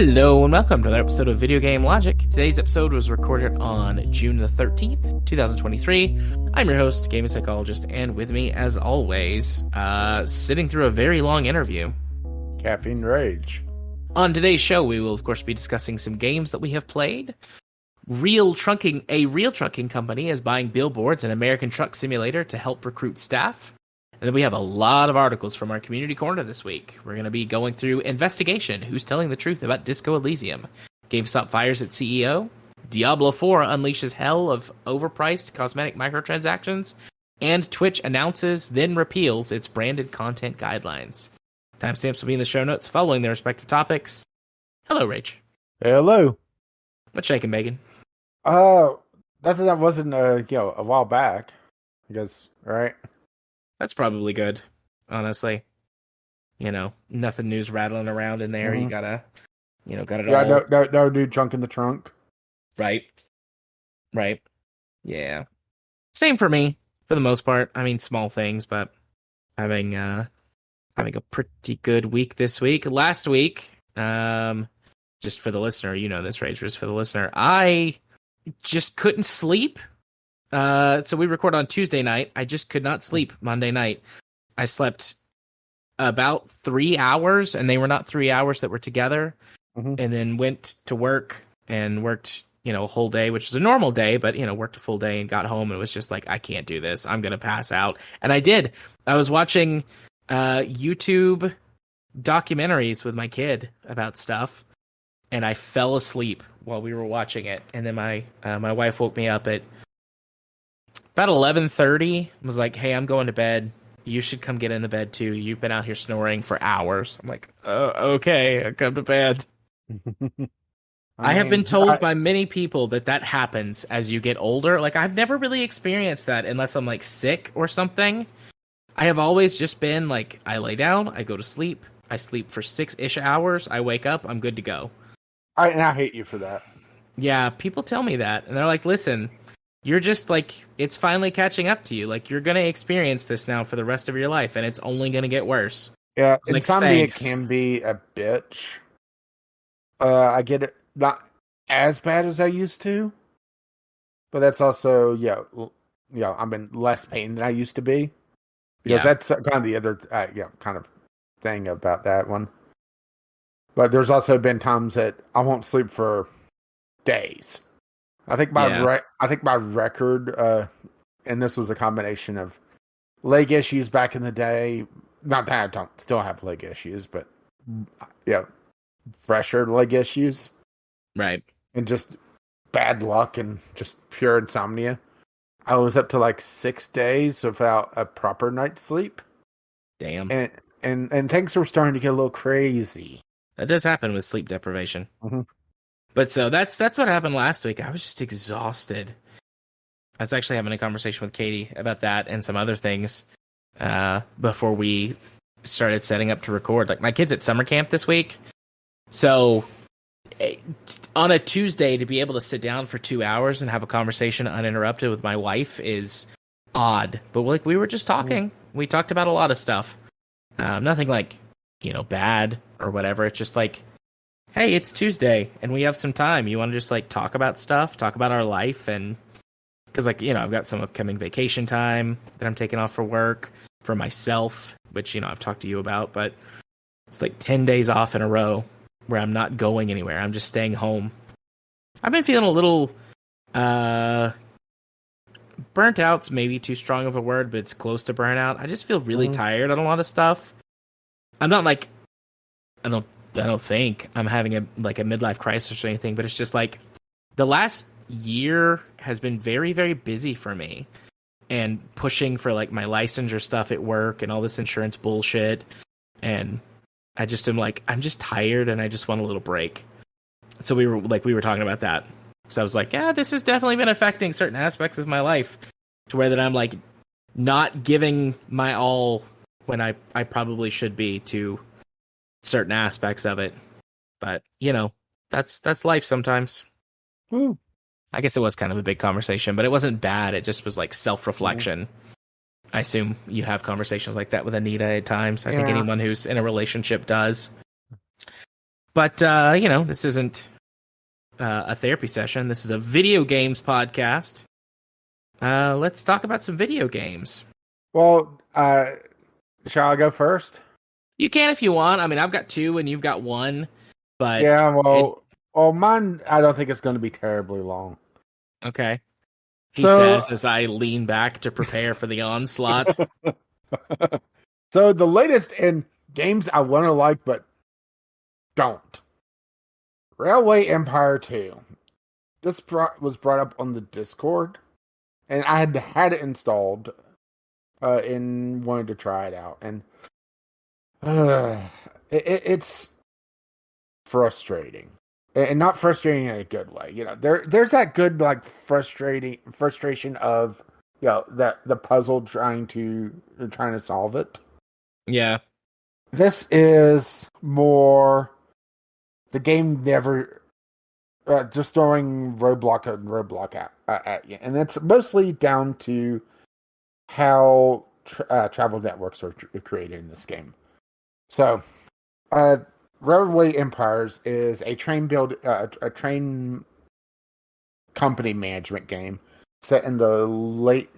Hello and welcome to another episode of Video Game Logic. Today's episode was recorded on June the 13th, 2023. I'm your host, gaming psychologist, and with me, as always, sitting through a very long interview. Caffeine Rage. On today's show, we will, of course, be discussing some games that we have played. A real trucking company is buying Billboards, an American truck simulator, to help recruit staff. And then we have a lot of articles from our community corner this week. We're going to be going through Investigation, Who's Telling the Truth About Disco Elysium, GameStop Fires CEO, Diablo 4 unleashes hell of overpriced cosmetic microtransactions, and Twitch announces, then repeals its branded content guidelines. Timestamps will be in the show notes following their respective topics. Hello, Rach. Hello. What's shaking, Megan? Nothing that wasn't, a while back. I guess, right? That's probably good, honestly. Nothing news rattling around in there. Mm-hmm. You got it all. Yeah, no new junk in the trunk. Right. Yeah. Same for me, for the most part. I mean, small things, but having a pretty good week this week. Last week, just for the listener, this, Rage, just for the listener, I just couldn't sleep. So we record on Tuesday night. I just could not sleep Monday night. I slept about 3 hours, and they were not 3 hours that were together. Mm-hmm. And then went to work and worked, a whole day, which was a normal day, but, worked a full day and got home and was just like, I can't do this. I'm going to pass out. And I did. I was watching YouTube documentaries with my kid about stuff, and I fell asleep while we were watching it. And then my wife woke me up at about 11:30, was like, hey, I'm going to bed. You should come get in the bed, too. You've been out here snoring for hours. I'm like, okay, I'll come to bed. I have been told by many people that happens as you get older. Like, I've never really experienced that unless I'm, like, sick or something. I have always just been, like, I lay down, I go to sleep, I sleep for 6-ish hours, I wake up, I'm good to go. I hate you for that. Yeah, people tell me that. And they're like, listen, you're just like, it's finally catching up to you. Like, you're going to experience this now for the rest of your life, and it's only going to get worse. Yeah, it's insomnia can be a bitch. I get it, not as bad as I used to, but that's also, I'm in less pain than I used to be. Because that's kind of the other, kind of thing about that one. But there's also been times that I won't sleep for days. I think my record, and this was a combination of leg issues back in the day. Not that I don't still have leg issues, but fresher leg issues, right? And just bad luck and just pure insomnia. I was up to like 6 days without a proper night's sleep. Damn. And things were starting to get a little crazy. That does happen with sleep deprivation. Mm-hmm. But so that's what happened last week. I was just exhausted. I was actually having a conversation with Katie about that and some other things before we started setting up to record. Like, my kid's at summer camp this week. So on a Tuesday, to be able to sit down for 2 hours and have a conversation uninterrupted with my wife is odd. But like, we were just talking. We talked about a lot of stuff. Nothing like, bad or whatever. It's just like, hey, it's Tuesday and we have some time. You want to just like talk about stuff, talk about our life. And because like, I've got some upcoming vacation time that I'm taking off for work for myself, which, I've talked to you about, but it's like 10 days off in a row where I'm not going anywhere. I'm just staying home. I've been feeling a little burnt out's maybe too strong of a word, but it's close to burnout. I just feel really tired on a lot of stuff. I'm not like, I don't think I'm having a midlife crisis or anything, but it's just like the last year has been very, very busy for me, and pushing for like my licensure stuff at work and all this insurance bullshit. And I just am like, I'm just tired and I just want a little break. So we were talking about that. So I was like, yeah, this has definitely been affecting certain aspects of my life to where that I'm like not giving my all when I probably should be to certain aspects of it. But, that's life sometimes. Woo. I guess it was kind of a big conversation, but it wasn't bad. It just was like self-reflection. I assume you have conversations like that with Anita at times. I think anyone who's in a relationship does. But this isn't a therapy session. This is a video games podcast. Let's talk about some video games. Well, shall I go first? You can if you want. I mean, I've got two and you've got one, but Yeah, well, mine, I don't think it's going to be terribly long. Okay. He So- says as I lean back to prepare for the onslaught. So the latest in games I want to like, but don't. Railway Empire 2. This was brought up on the Discord, and I had it installed and wanted to try it out. And it's frustrating. And not frustrating in a good way. There's that good frustration of the puzzle trying to solve it. Yeah. This is more the game never just throwing roadblock and roadblock at you, and it's mostly down to how travel networks are created in this game. So, Railway Empires is a train company management game set in the late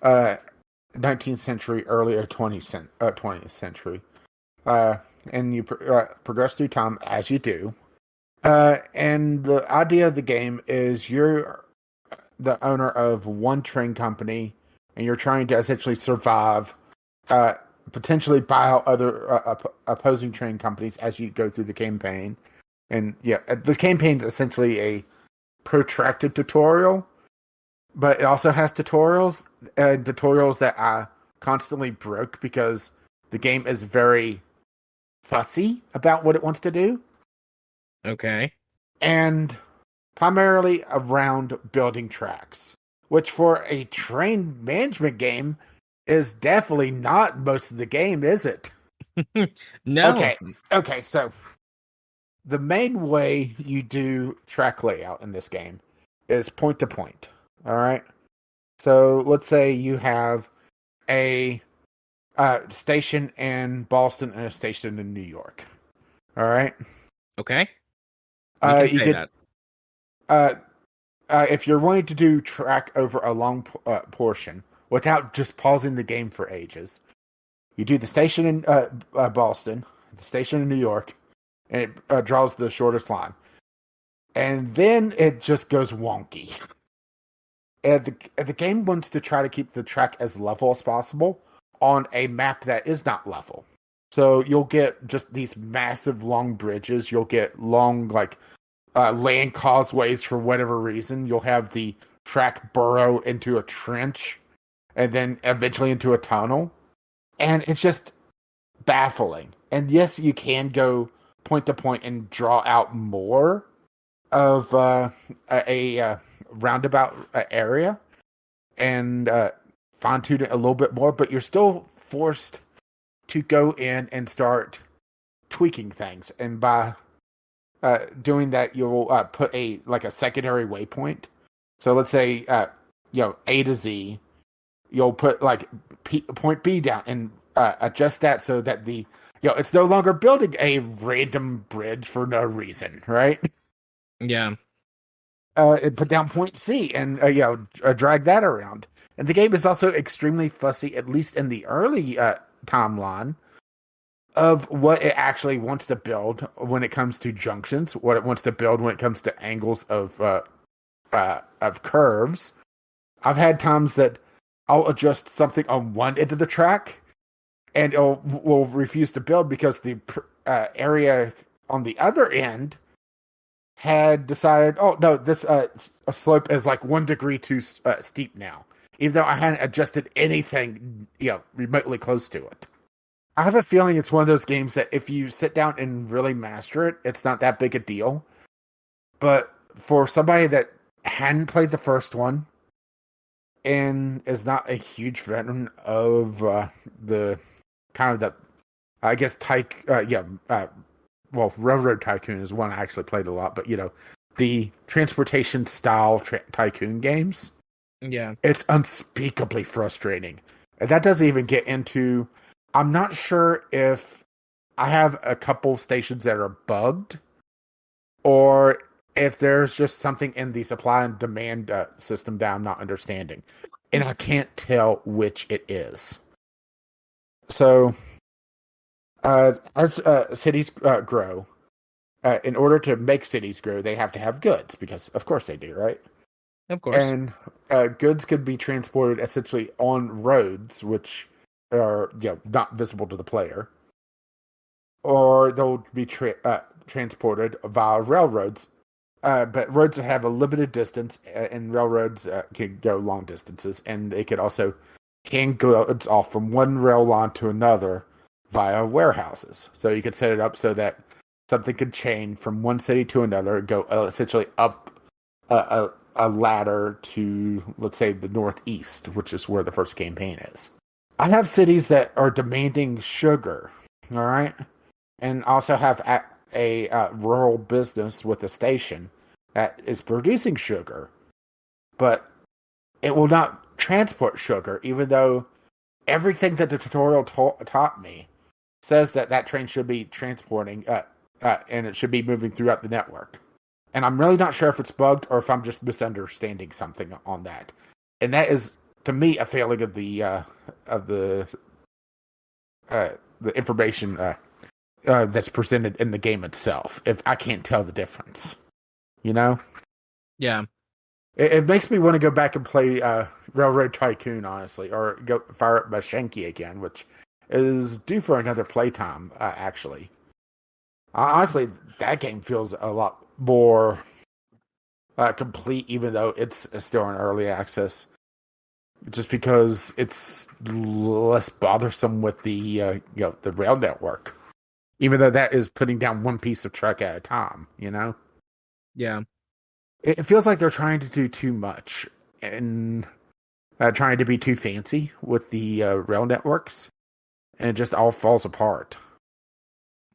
19th century, earlier 20th century. And you progress through time as you do. And the idea of the game is you're the owner of one train company, and you're trying to essentially survive, potentially buy out other opposing train companies as you go through the campaign. And the campaign is essentially a protracted tutorial, but it also has tutorials that I constantly broke because the game is very fussy about what it wants to do. Okay. And primarily around building tracks, which for a train management game is definitely not most of the game, is it? No. Okay, so the main way you do track layout in this game is point to point. All right. So let's say you have a station in Boston and a station in New York. All right. Okay. You could if you're wanting to do track over a long portion without just pausing the game for ages, you do the station in Boston, the station in New York, and it draws the shortest line. And then it just goes wonky. And the game wants to try to keep the track as level as possible on a map that is not level. So you'll get just these massive long bridges. You'll get long, land causeways for whatever reason. You'll have the track burrow into a trench and then eventually into a tunnel. And it's just baffling. And yes, you can go point to point and draw out more of a roundabout area and fine-tune it a little bit more, but you're still forced to go in and start tweaking things. And by doing that, you'll put a secondary waypoint. So let's say A to Z, you'll put point B down and adjust that so that it's no longer building a random bridge for no reason, right? Yeah. And put down point C and drag that around. And the game is also extremely fussy, at least in the early timeline, of what it actually wants to build when it comes to junctions, what it wants to build when it comes to angles of curves. I've had times that I'll adjust something on one end of the track, and will refuse to build because the area on the other end had decided, oh no, this slope is 1 degree too steep now, even though I hadn't adjusted anything remotely close to it. I have a feeling it's one of those games that if you sit down and really master it, it's not that big a deal. But for somebody that hadn't played the first one and is not a huge veteran of the kind of the, I guess, Railroad Tycoon is one I actually played a lot, but the transportation style tycoon games. Yeah. It's unspeakably frustrating. And that doesn't even get into, I'm not sure if I have a couple stations that are bugged or if there's just something in the supply and demand system that I'm not understanding, and I can't tell which it is. So, as cities grow, in order to make cities grow, they have to have goods because, of course, they do, right? Of course. And goods could be transported essentially on roads, which are not visible to the player, or they'll be transported via railroads. But roads have a limited distance, and railroads can go long distances, and they could also hand goods off from one rail line to another via warehouses. So you could set it up so that something could chain from one city to another, go essentially up a ladder to, let's say, the northeast, which is where the first campaign is. I have cities that are demanding sugar, all right? And also have a rural business with a station that is producing sugar, but it will not transport sugar, even though everything that the tutorial taught me says that train should be transporting, and it should be moving throughout the network. And I'm really not sure if it's bugged or if I'm just misunderstanding something on that. And that is, to me, a failing of the information that's presented in the game itself. If I can't tell the difference, Yeah. It makes me want to go back and play Railroad Tycoon, honestly, or go fire up Shanky again, which is due for another playtime, actually. Honestly, that game feels a lot more complete, even though it's still in early access, just because it's less bothersome with the the rail network, even though that is putting down one piece of track at a time. Yeah. It feels like they're trying to do too much and trying to be too fancy with the rail networks, and it just all falls apart.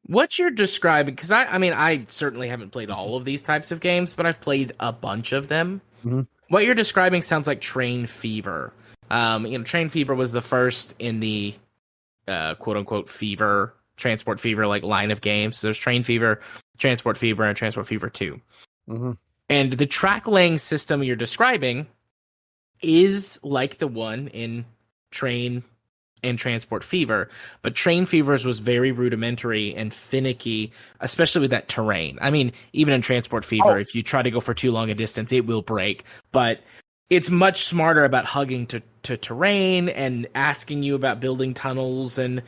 What you're describing, because I certainly haven't played all of these types of games, but I've played a bunch of them. Mm-hmm. What you're describing sounds like Train Fever. Train Fever was the first in the quote unquote fever, Transport Fever like line of games. So there's Train Fever, Transport Fever, and Transport Fever 2. Mm-hmm. And the track laying system you're describing is like the one in Train and Transport Fever, but Train Fevers was very rudimentary and finicky, especially with that terrain. I mean, even in Transport Fever, if you try to go for too long a distance, it will break, but it's much smarter about hugging to terrain and asking you about building tunnels and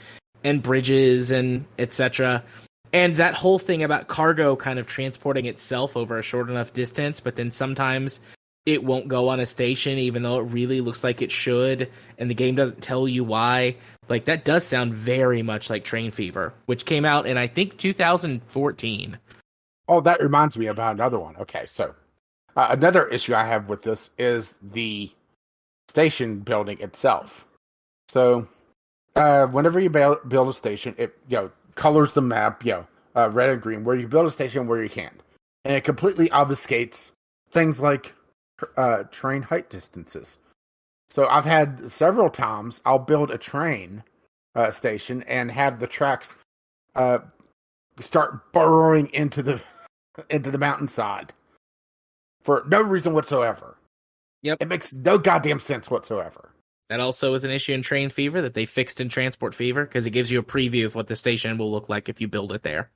bridges and etc. And that whole thing about cargo kind of transporting itself over a short enough distance, but then sometimes it won't go on a station even though it really looks like it should, and the game doesn't tell you why. Like, that does sound very much like Train Fever, which came out in, I think, 2014. Oh, that reminds me about another one. Okay, so another issue I have with this is the station building itself. So, whenever you build a station, it colors the map, red and green, where you build a station, where you can't, and it completely obfuscates things like train height distances. So I've had several times I'll build a train station and have the tracks start burrowing into the mountainside for no reason whatsoever. Yep. It makes no goddamn sense whatsoever. That also is an issue in Train Fever that they fixed in Transport Fever, because it gives you a preview of what the station will look like if you build it there.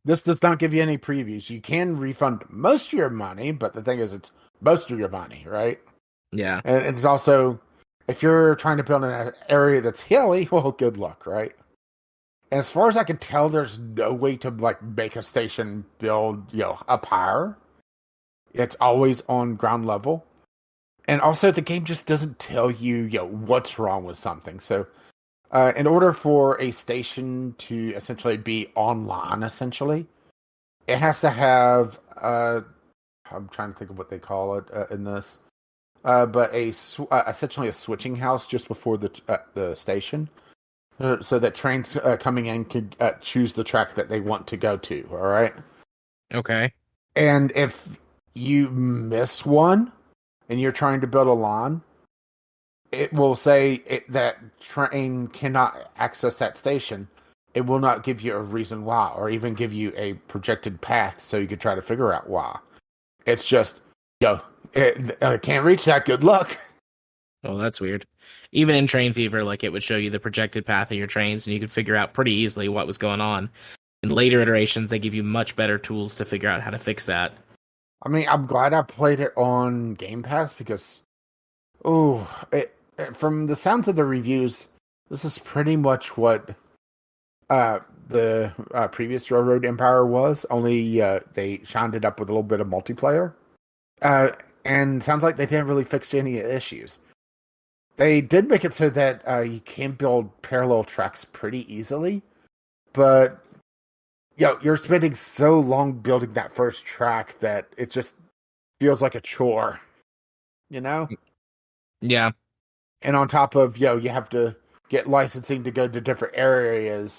This does not give you any previews. You can refund most of your money, but the thing is, it's most of your money, right? Yeah. And it's also, if you're trying to build in an area that's hilly, well, good luck, right? And as far as I can tell, there's no way to make a station build, up higher. It's always on ground level. And also, the game just doesn't tell you, what's wrong with something. So, in order for a station to essentially be online, it has to have, I'm trying to think of what they call it in this, but essentially a switching house just before the station, so that trains coming in could choose the track that they want to go to. All right. Okay. And if you miss one and you're trying to build a line, it will say that train cannot access that station it will not give you a reason why, or even give you a projected path so you could try to figure out why. It's just, can't reach that. Good luck. Oh, that's weird. Even in Train Fever, like it would show you the projected path of your trains, and you could figure out pretty easily what was going on. In later iterations, they give you much better tools to figure out how to fix that. I mean, I'm glad I played it on Game Pass because, from the sounds of the reviews, this is pretty much what the previous Railroad Empire was. Only they shined it up with a little bit of multiplayer. And sounds like they didn't really fix any issues. They did make it so that you can build parallel tracks pretty easily, but you're spending so long building that first track that it just feels like a chore, you know? Yeah. And on top of, you have to get licensing to go to different areas.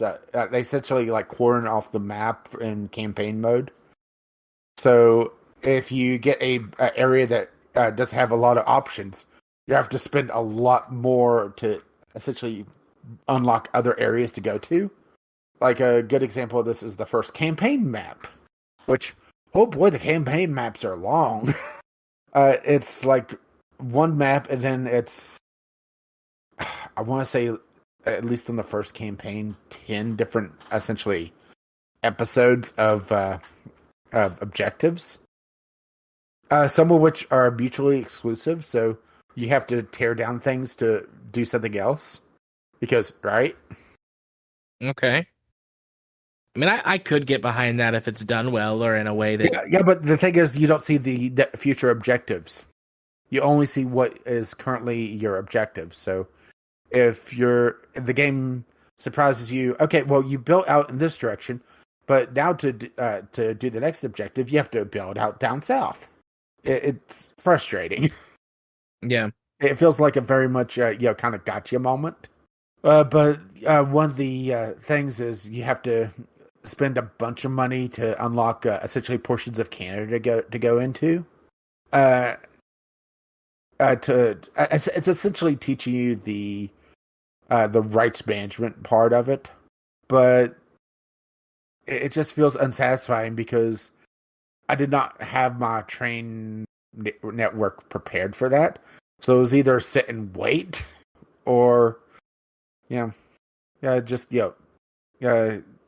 They essentially like cordon off the map in campaign mode. So if you get a area that does have a lot of options, you have to spend a lot more to essentially unlock other areas to go to. Like a good example of this is the first campaign map, which, oh boy, the campaign maps are long. It's like one map, and then it's, I want to say, at least in the first campaign, 10 different, essentially, episodes of objectives. Some of which are mutually exclusive, so you have to tear down things to do something else. Because, right? Okay. I mean, I could get behind that if it's done well or in a way that. Yeah, but the thing is, you don't see the future objectives. You only see what is currently your objective. So if the game surprises you, okay, well, you built out in this direction, but now to do the next objective, you have to build out down south. It's frustrating. Yeah. It feels like a very much kind of gotcha moment. But one of the things is you have to spend a bunch of money to unlock essentially portions of Canada to go into. It's essentially teaching you the rights management part of it, but it just feels unsatisfying because I did not have my train network prepared for that. So it was either sit and wait, or just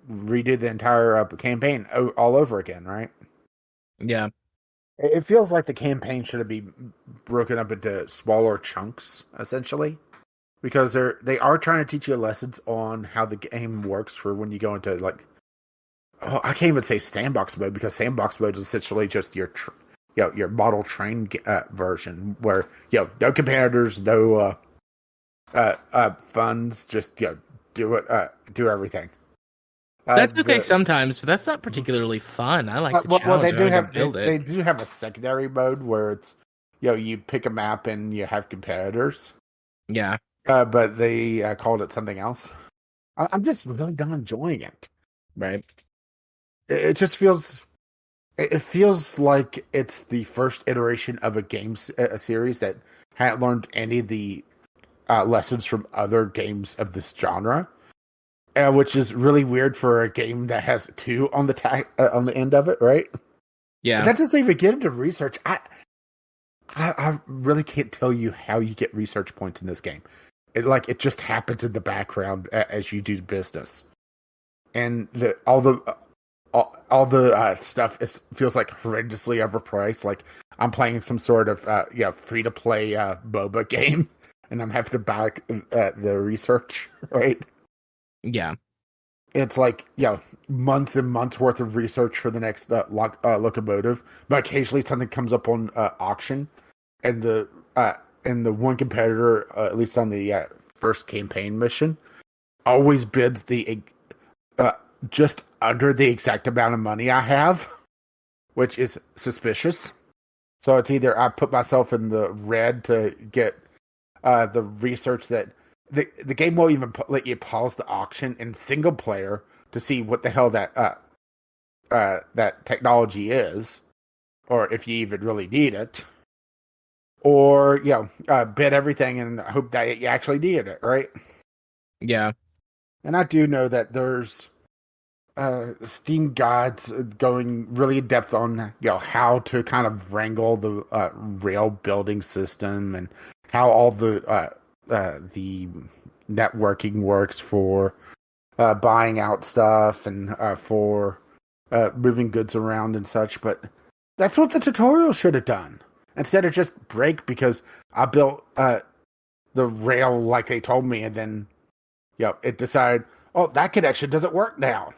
redo the entire campaign all over again, right? Yeah. It feels like the campaign should be broken up into smaller chunks, essentially, because they are trying to teach you lessons on how the game works for when you go into I can't even say sandbox mode, because sandbox mode is essentially just your model train version where no competitors, no funds, just do it, do everything. That's okay sometimes, but that's not particularly fun. I like the challenge. They do I go have build they it. do have a secondary mode where it's you pick a map and you have competitors. Yeah. But they called it something else. I'm just really not enjoying it. Right. It just feels. It feels like it's the first iteration of a series that hadn't learned any of the lessons from other games of this genre, which is really weird for a game that has two on on the end of it, right? Yeah. That doesn't even get into research. I really can't tell you how you get research points in this game. It just happens in the background as you do business, and all the stuff feels like horrendously overpriced. Like I'm playing some sort of free to play MOBA game, and I'm having to buy the research, right? Yeah. It's like months and months worth of research for the next locomotive, but occasionally something comes up on auction, and the one competitor, at least on the first campaign mission, always bids the just under the exact amount of money I have, which is suspicious. So it's either I put myself in the red to get the research that the game won't even let you pause the auction in single player to see what the hell that technology is, or if you even really need it, or bid everything and hope that you actually needed it, right? Yeah. And I do know that there's Steam guides going really in depth on how to kind of wrangle the rail building system and how all the networking works for buying out stuff and for moving goods around and such. But that's what the tutorial should have done instead of just break because I built the rail like they told me, and then it decided, oh, that connection doesn't work now.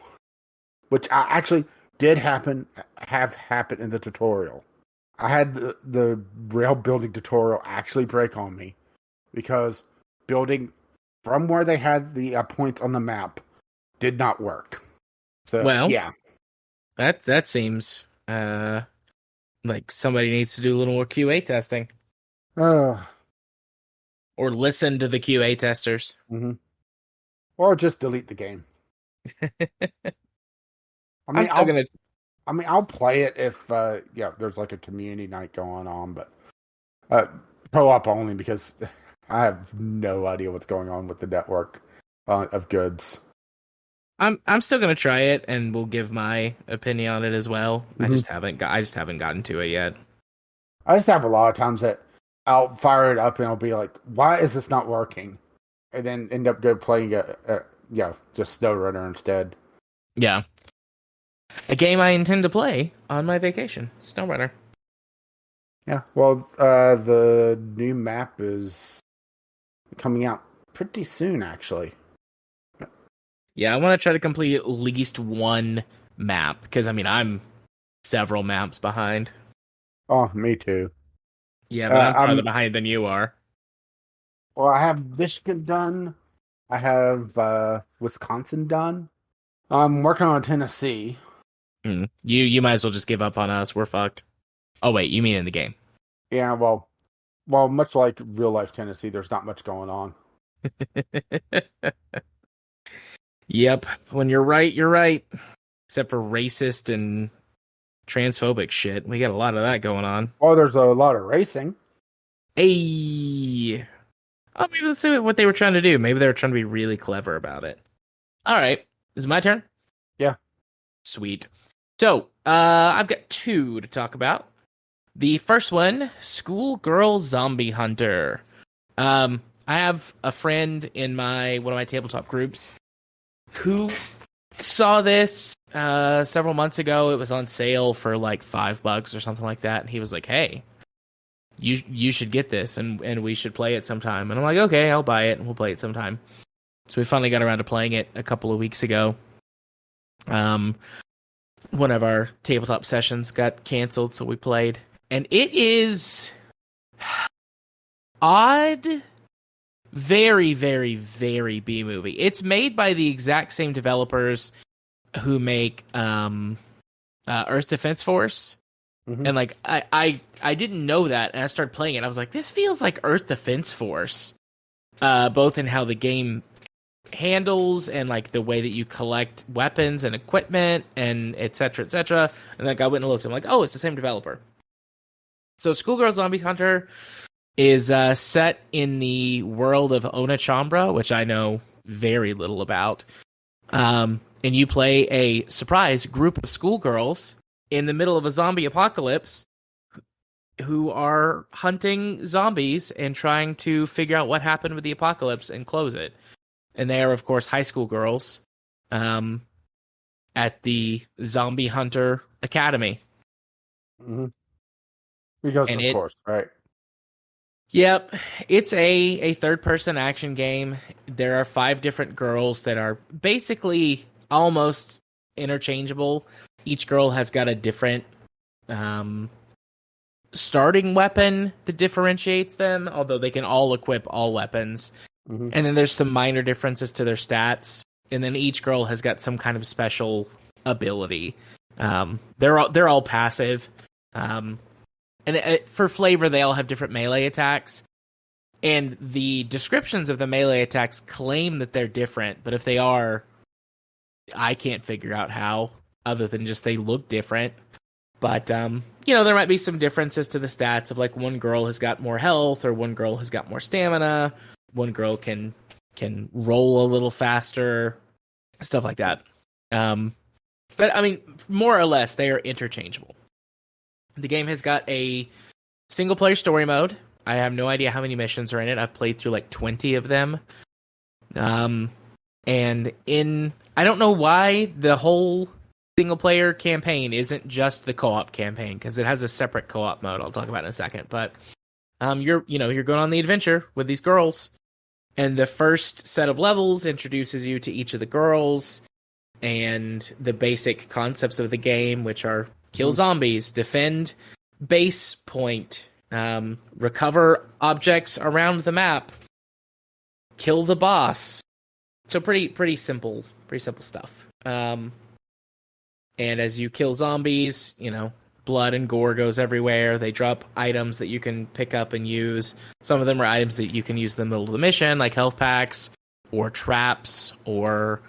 Which I actually did have happen in the tutorial. I had the rail building tutorial actually break on me because building from where they had the points on the map did not work. So Well, yeah, that seems like somebody needs to do a little more QA testing uh, or listen to the QA testers. mm-hmm. Or just delete the game. I I'm mean, still gonna. I'll play it if there's like a community night going on, but co-op only because I have no idea what's going on with the network of goods. I'm still gonna try it, and we'll give my opinion on it as well. Mm-hmm. I just haven't gotten to it yet. I just have a lot of times that I'll fire it up and I'll be like, "Why is this not working?" And then end up playing just SnowRunner instead. Yeah, a game I intend to play on my vacation, SnowRunner. Yeah, well, the new map is coming out pretty soon, actually. Yeah, I want to try to complete at least one map because I'm several maps behind. Oh, me too. Yeah, but I'm farther I'm behind than you are. Well, I have Michigan done. I have Wisconsin done. I'm working on Tennessee. You might as well just give up on us. We're fucked. Oh wait, you mean in the game? Yeah, well, much like real life Tennessee, there's not much going on. Yep. When you're right, you're right. Except for racist and transphobic shit. We got a lot of that going on. Oh, there's a lot of racing. Hey. Oh, maybe let's see what they were trying to do. Maybe they were trying to be really clever about it. All right. Is it my turn? Yeah. Sweet. So, I've got two to talk about. The first one, Schoolgirl Zombie Hunter. I have a friend in one of my tabletop groups who saw this several months ago. It was on sale for like $5 or something like that, and he was like, "Hey, you should get this, and we should play it sometime." And I'm like, "Okay, I'll buy it, and we'll play it sometime." So we finally got around to playing it a couple of weeks ago. One of our tabletop sessions got canceled, so we played, and it is odd. Very, very, very B-movie. It's made by the exact same developers who make Earth Defense Force. Mm-hmm. And like I didn't know that, and I started playing it. I was like, this feels like Earth Defense Force. Both in how the game handles and like the way that you collect weapons and equipment and et cetera, et cetera. And like I went and looked, I'm like, oh, it's the same developer. So Schoolgirl Zombie Hunter is set in the world of Ona Chambra, which I know very little about. And you play a surprise group of schoolgirls in the middle of a zombie apocalypse who are hunting zombies and trying to figure out what happened with the apocalypse and close it. And they are, of course, high school girls at the Zombie Hunter Academy. Mm-hmm. Because, And of course, right? Yep, it's a third-person action game. There are 5 different girls that are basically almost interchangeable. Each girl has got a different starting weapon that differentiates them, although they can all equip all weapons. Mm-hmm. And then there's some minor differences to their stats. And then each girl has got some kind of special ability. They're all passive. And for flavor, they all have different melee attacks. And the descriptions of the melee attacks claim that they're different, but if they are, I can't figure out how, other than just they look different. But, there might be some differences to the stats of like one girl has got more health, or one girl has got more stamina. One girl can can roll a little faster, stuff like that. But I mean, more or less, they are interchangeable. The game has got a single player story mode. I have no idea how many missions are in it. I've played through like 20 of them. And I don't know why the whole single player campaign isn't just the co-op campaign, because it has a separate co-op mode I'll talk about in a second. But you're going on the adventure with these girls, and the first set of levels introduces you to each of the girls and the basic concepts of the game, which are kill zombies, defend base point, recover objects around the map, kill the boss. So pretty simple stuff. And as you kill zombies, blood and gore goes everywhere. They drop items that you can pick up and use. Some of them are items that you can use in the middle of the mission, like health packs or traps or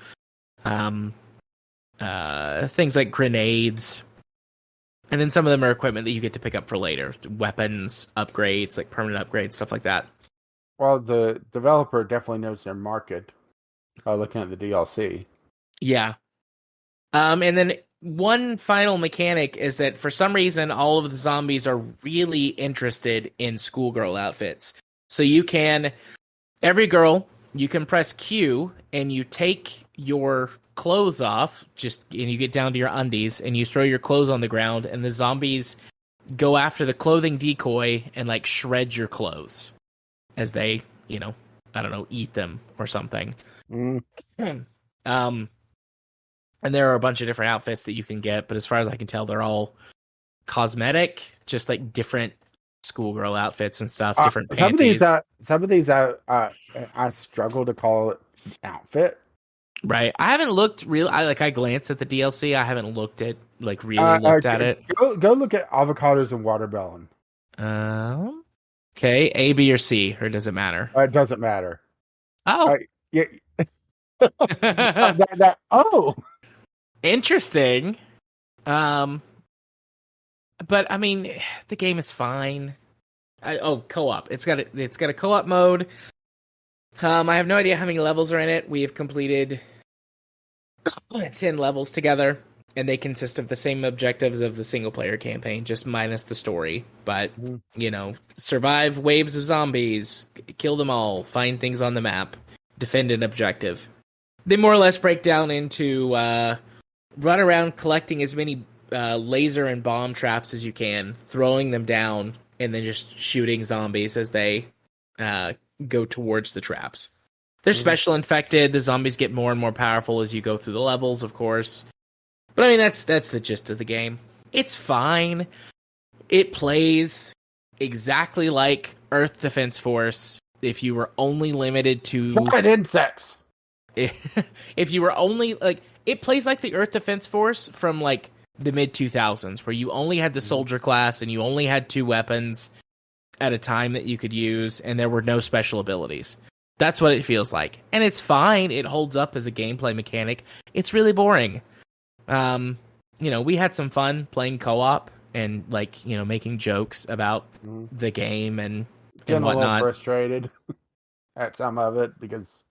things like grenades. And then some of them are equipment that you get to pick up for later. Weapons, upgrades, like permanent upgrades, stuff like that. Well, the developer definitely knows their market by looking at the DLC. Yeah. And then one final mechanic is that for some reason, all of the zombies are really interested in schoolgirl outfits. So every girl, you can press Q and you take your clothes off, and you get down to your undies and you throw your clothes on the ground, and the zombies go after the clothing decoy and like shred your clothes as they, I don't know, eat them or something. And there are a bunch of different outfits that you can get, but as far as I can tell, they're all cosmetic, just like different schoolgirl outfits and stuff, different panties. Some of these, I struggle to call it outfit. Right. I haven't looked I glanced at the DLC. I haven't looked at looked at it. Go look at avocados and watermelon. Okay. A, B, or C, or does it matter? It doesn't matter. Oh. Yeah. Interesting. But I mean, the game is fine. Co-op. It's got a co-op mode. I have no idea how many levels are in it. We have completed 10 levels together, and they consist of the same objectives of the single player campaign, just minus the story. But, survive waves of zombies, kill them all, find things on the map, defend an objective. They more or less break down into run around collecting as many laser and bomb traps as you can, throwing them down, and then just shooting zombies as they go towards the traps. They're special infected. The zombies get more and more powerful as you go through the levels, of course. But I mean, that's the gist of the game. It's fine. It plays exactly like Earth Defense Force if you were only limited to... What insects? If you were only... it plays like the Earth Defense Force from, the mid-2000s, where you only had the soldier class and you only had 2 weapons at a time that you could use, and there were no special abilities. That's what it feels like. And it's fine. It holds up as a gameplay mechanic. It's really boring. We had some fun playing co-op and, making jokes about the game and Getting whatnot. A little frustrated at some of it because,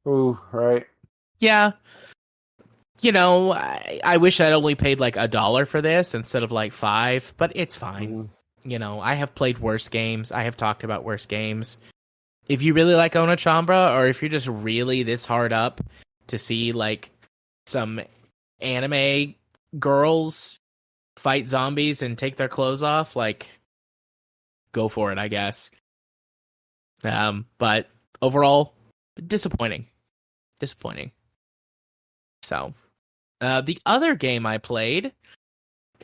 right? Yeah. I wish I'd only paid $1 for this instead of $5, but it's fine. I have played worse games. I have talked about worse games. If you really like Onachambra, or if you're just really this hard up to see some anime girls fight zombies and take their clothes off, go for it, I guess. But overall, disappointing. So, the other game I played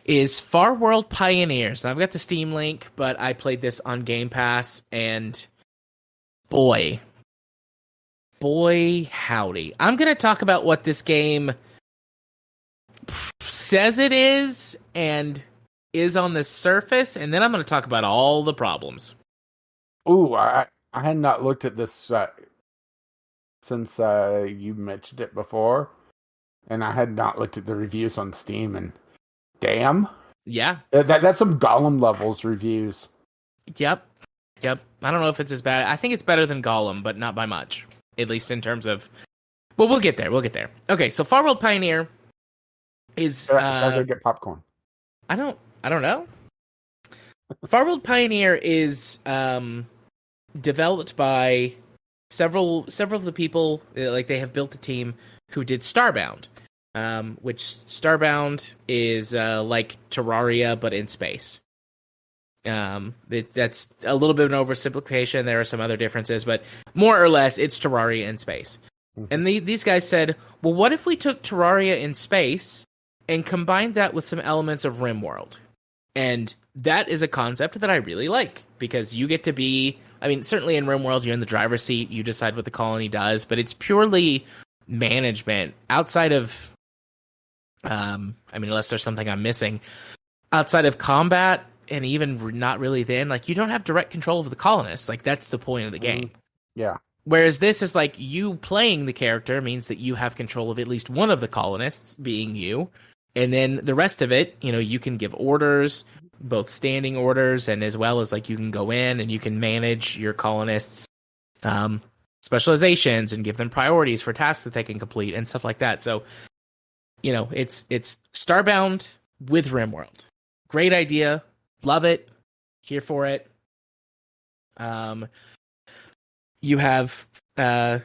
is Farworld Pioneers. I've got the Steam link, but I played this on Game Pass, and boy howdy. I'm going to talk about what this game says it is and is on the surface, and then I'm going to talk about all the problems. I had not looked at this since you mentioned it before, and I had not looked at the reviews on Steam, and damn. Yeah. That's some Gollum levels reviews. Yep. I don't know if it's as bad. I think it's better than Gollum, but not by much. at least in terms of. Well, we'll get there. We'll get there. Okay, so Farworld Pioneer is. I go get popcorn. I don't know. Farworld Pioneer is developed by several of the people. Like they have built a team who did Starbound, which Starbound is like Terraria but in space. That's a little bit of an oversimplification. There are some other differences, but more or less, it's Terraria in space. Mm-hmm. And these guys said, well, what if we took Terraria in space and combined that with some elements of RimWorld? And that is a concept that I really like, because you get to be, I mean, certainly in RimWorld, you're in the driver's seat, you decide what the colony does, but it's purely management outside of, I mean, unless there's something I'm missing, outside of combat, and even not really then, like, you don't have direct control of the colonists. Like, that's the point of the game. Yeah. Whereas this is like, you playing the character means that you have control of at least one of the colonists, being you. And then the rest of it, you know, you can give orders, both standing orders, and as well as, like, you can go in and you can manage your colonists' specializations and give them priorities for tasks that they can complete and stuff like that. So, you know, it's Starbound with RimWorld. Great idea. Love it. Here for it. You have a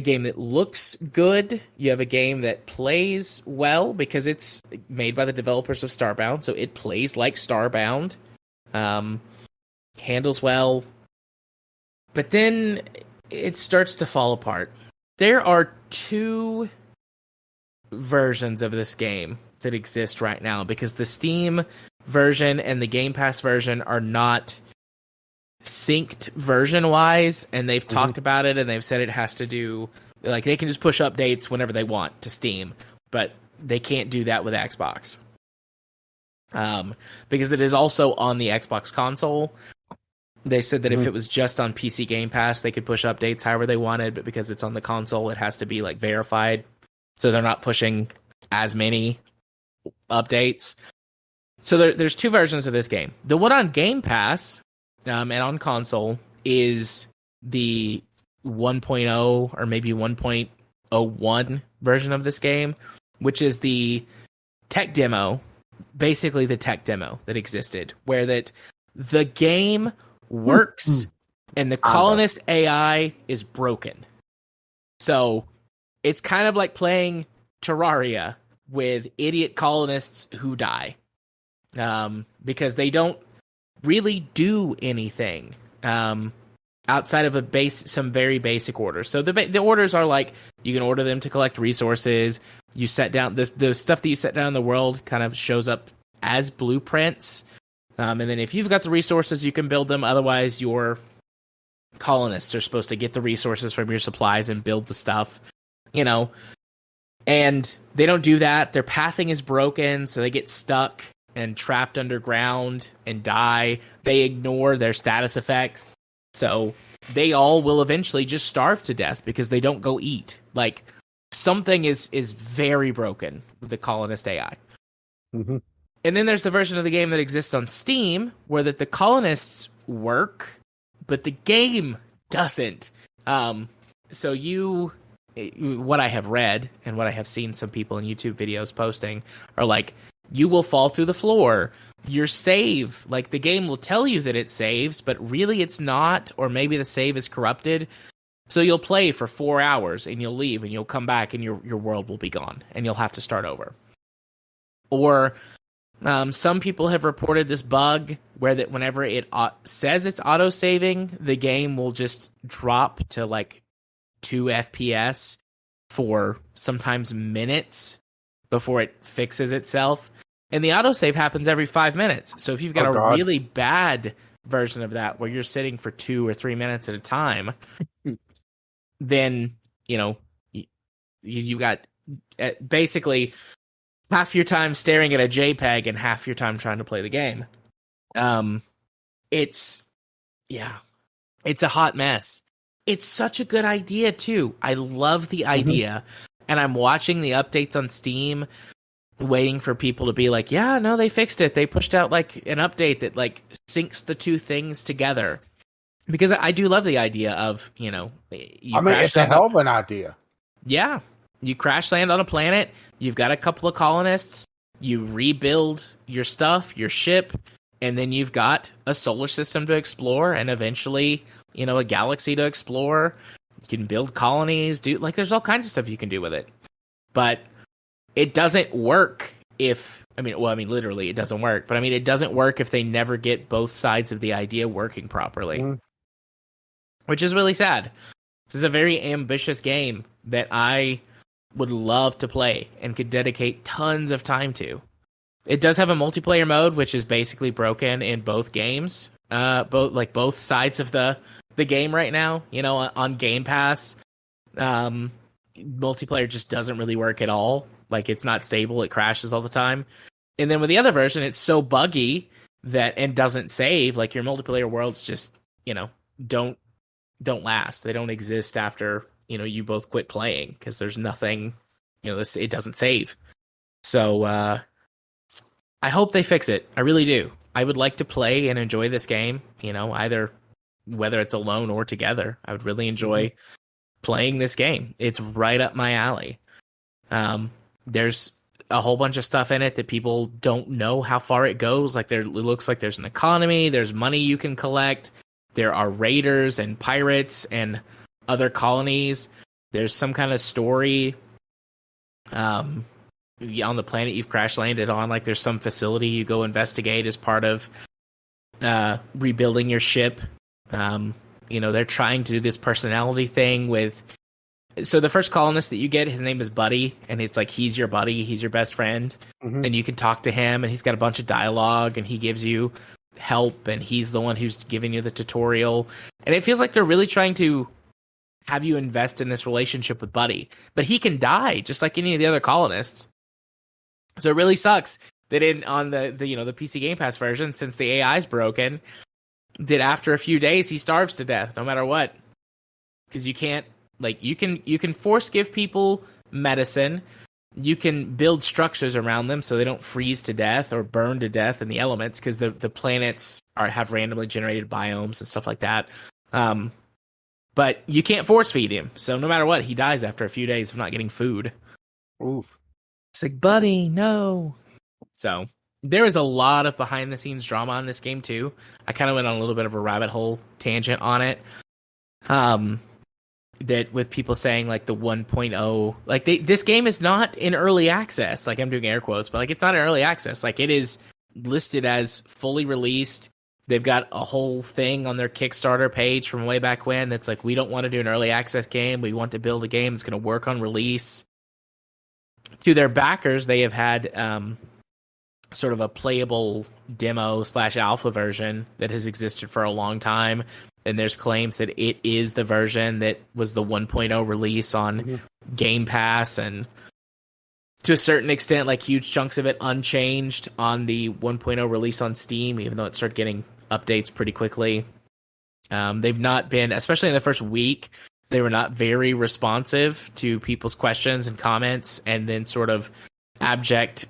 game that looks good. You have a game that plays well because it's made by the developers of Starbound, so it plays like Starbound. Handles well. But then it starts to fall apart. There are two versions of this game that exist right now, because the Steam version and the Game Pass version are not synced version-wise, and they've talked about it, and they've said it has to do, like, they can just push updates whenever they want to Steam, but they can't do that with Xbox. Because it is also on the Xbox console. They said that if it was just on PC Game Pass, they could push updates however they wanted, but because it's on the console, it has to be, like, verified, so they're not pushing as many updates. So there's two versions of this game. The one on Game Pass and on console is the 1.0 or maybe 1.01 version of this game, which is the tech demo, basically the tech demo that existed, where that the game works and the colonist AI is broken. So it's kind of like playing Terraria with idiot colonists who die. Because they don't really do anything outside of some very basic orders. So the orders are like, you can order them to collect resources. You set down the stuff that you set down in the world kind of shows up as blueprints. And then if you've got the resources, you can build them. Otherwise, your colonists are supposed to get the resources from your supplies and build the stuff, you know. And they don't do that. Their pathing is broken, so they get stuck and trapped underground and die. They ignore their status effects, so they all will eventually just starve to death because they don't go eat. Like, something is very broken with the colonist AI. And then there's the version of the game that exists on Steam where the colonists work, but the game doesn't. So what I have read and what I have seen some people in YouTube videos posting are like, you will fall through the floor. Your save, like, the game will tell you that it saves, but really it's not, or maybe the save is corrupted. So you'll play for 4 hours and you'll leave and you'll come back and your world will be gone and you'll have to start over. Or some people have reported this bug where that whenever it says it's auto-saving, the game will just drop to like 2 FPS for sometimes minutes before it fixes itself. And the autosave happens every 5 minutes. So if you've got a really bad version of that where you're sitting for 2 or 3 minutes at a time, then, you know, you got basically half your time staring at a JPEG and half your time trying to play the game. It's a hot mess. It's such a good idea, too. I love the idea. And I'm watching the updates on Steam, waiting for people to be like, yeah, no, they fixed it. They pushed out like an update that like syncs the two things together. because I do love the idea of, you know, you I mean, crash it's a land on, hell of an idea. yeah, you crash land on a planet, you've got a couple of colonists, you rebuild your stuff, your ship, and then you've got a solar system to explore and eventually, you know, a galaxy to explore. You can build colonies, like there's all kinds of stuff you can do with it. But it doesn't work if, literally it doesn't work, but I mean, it doesn't work if they never get both sides of the idea working properly, which is really sad. This is a very ambitious game that I would love to play and could dedicate tons of time to. It does have a multiplayer mode, which is basically broken in both games, both sides of the game right now. You know, on Game Pass, multiplayer just doesn't really work at all. Like, it's not stable; it crashes all the time. And then with the other version, it's so buggy and doesn't save. Like, your multiplayer worlds just, you know, don't last. They don't exist after, you know, you both quit playing because there's nothing, you know, it doesn't save. So I hope they fix it. I really do. I would like to play and enjoy this game, you know, either whether it's alone or together. I would really enjoy playing this game. It's right up my alley. There's a whole bunch of stuff in it that people don't know how far it goes. Like, it looks like there's an economy, there's money you can collect, there are raiders and pirates and other colonies. There's some kind of story on the planet you've crash landed on. Like, there's some facility you go investigate as part of rebuilding your ship. You know, they're trying to do this personality thing with... So the first colonist that you get, his name is Buddy, and it's like he's your buddy, he's your best friend, and you can talk to him, and he's got a bunch of dialogue, and he gives you help, and he's the one who's giving you the tutorial. And it feels like they're really trying to have you invest in this relationship with Buddy. But he can die, just like any of the other colonists. So it really sucks that on the PC Game Pass version, since the AI is broken, that after a few days he starves to death, no matter what. Because you can't, like, you can force give people medicine, you can build structures around them so they don't freeze to death or burn to death in the elements, because the planets have randomly generated biomes and stuff like that. But you can't force feed him, so no matter what, he dies after a few days of not getting food. Oof. It's like, Buddy, no. So there is a lot of behind the scenes drama on this game too. I kind of went on a little bit of a rabbit hole tangent on it. That with people saying like the 1.0, like this game is not in early access. Like, I'm doing air quotes, but like, it's not in early access. Like, it is listed as fully released. They've got a whole thing on their Kickstarter page from way back when that's like, we don't want to do an early access game. We want to build a game that's going to work on release. To their backers, they have had sort of a playable demo / alpha version that has existed for a long time. And there's claims that it is the version that was the 1.0 release on Game Pass, and to a certain extent, like, huge chunks of it unchanged on the 1.0 release on Steam, even though it started getting updates pretty quickly. They've not been, especially in the first week, they were not very responsive to people's questions and comments, and then sort of abject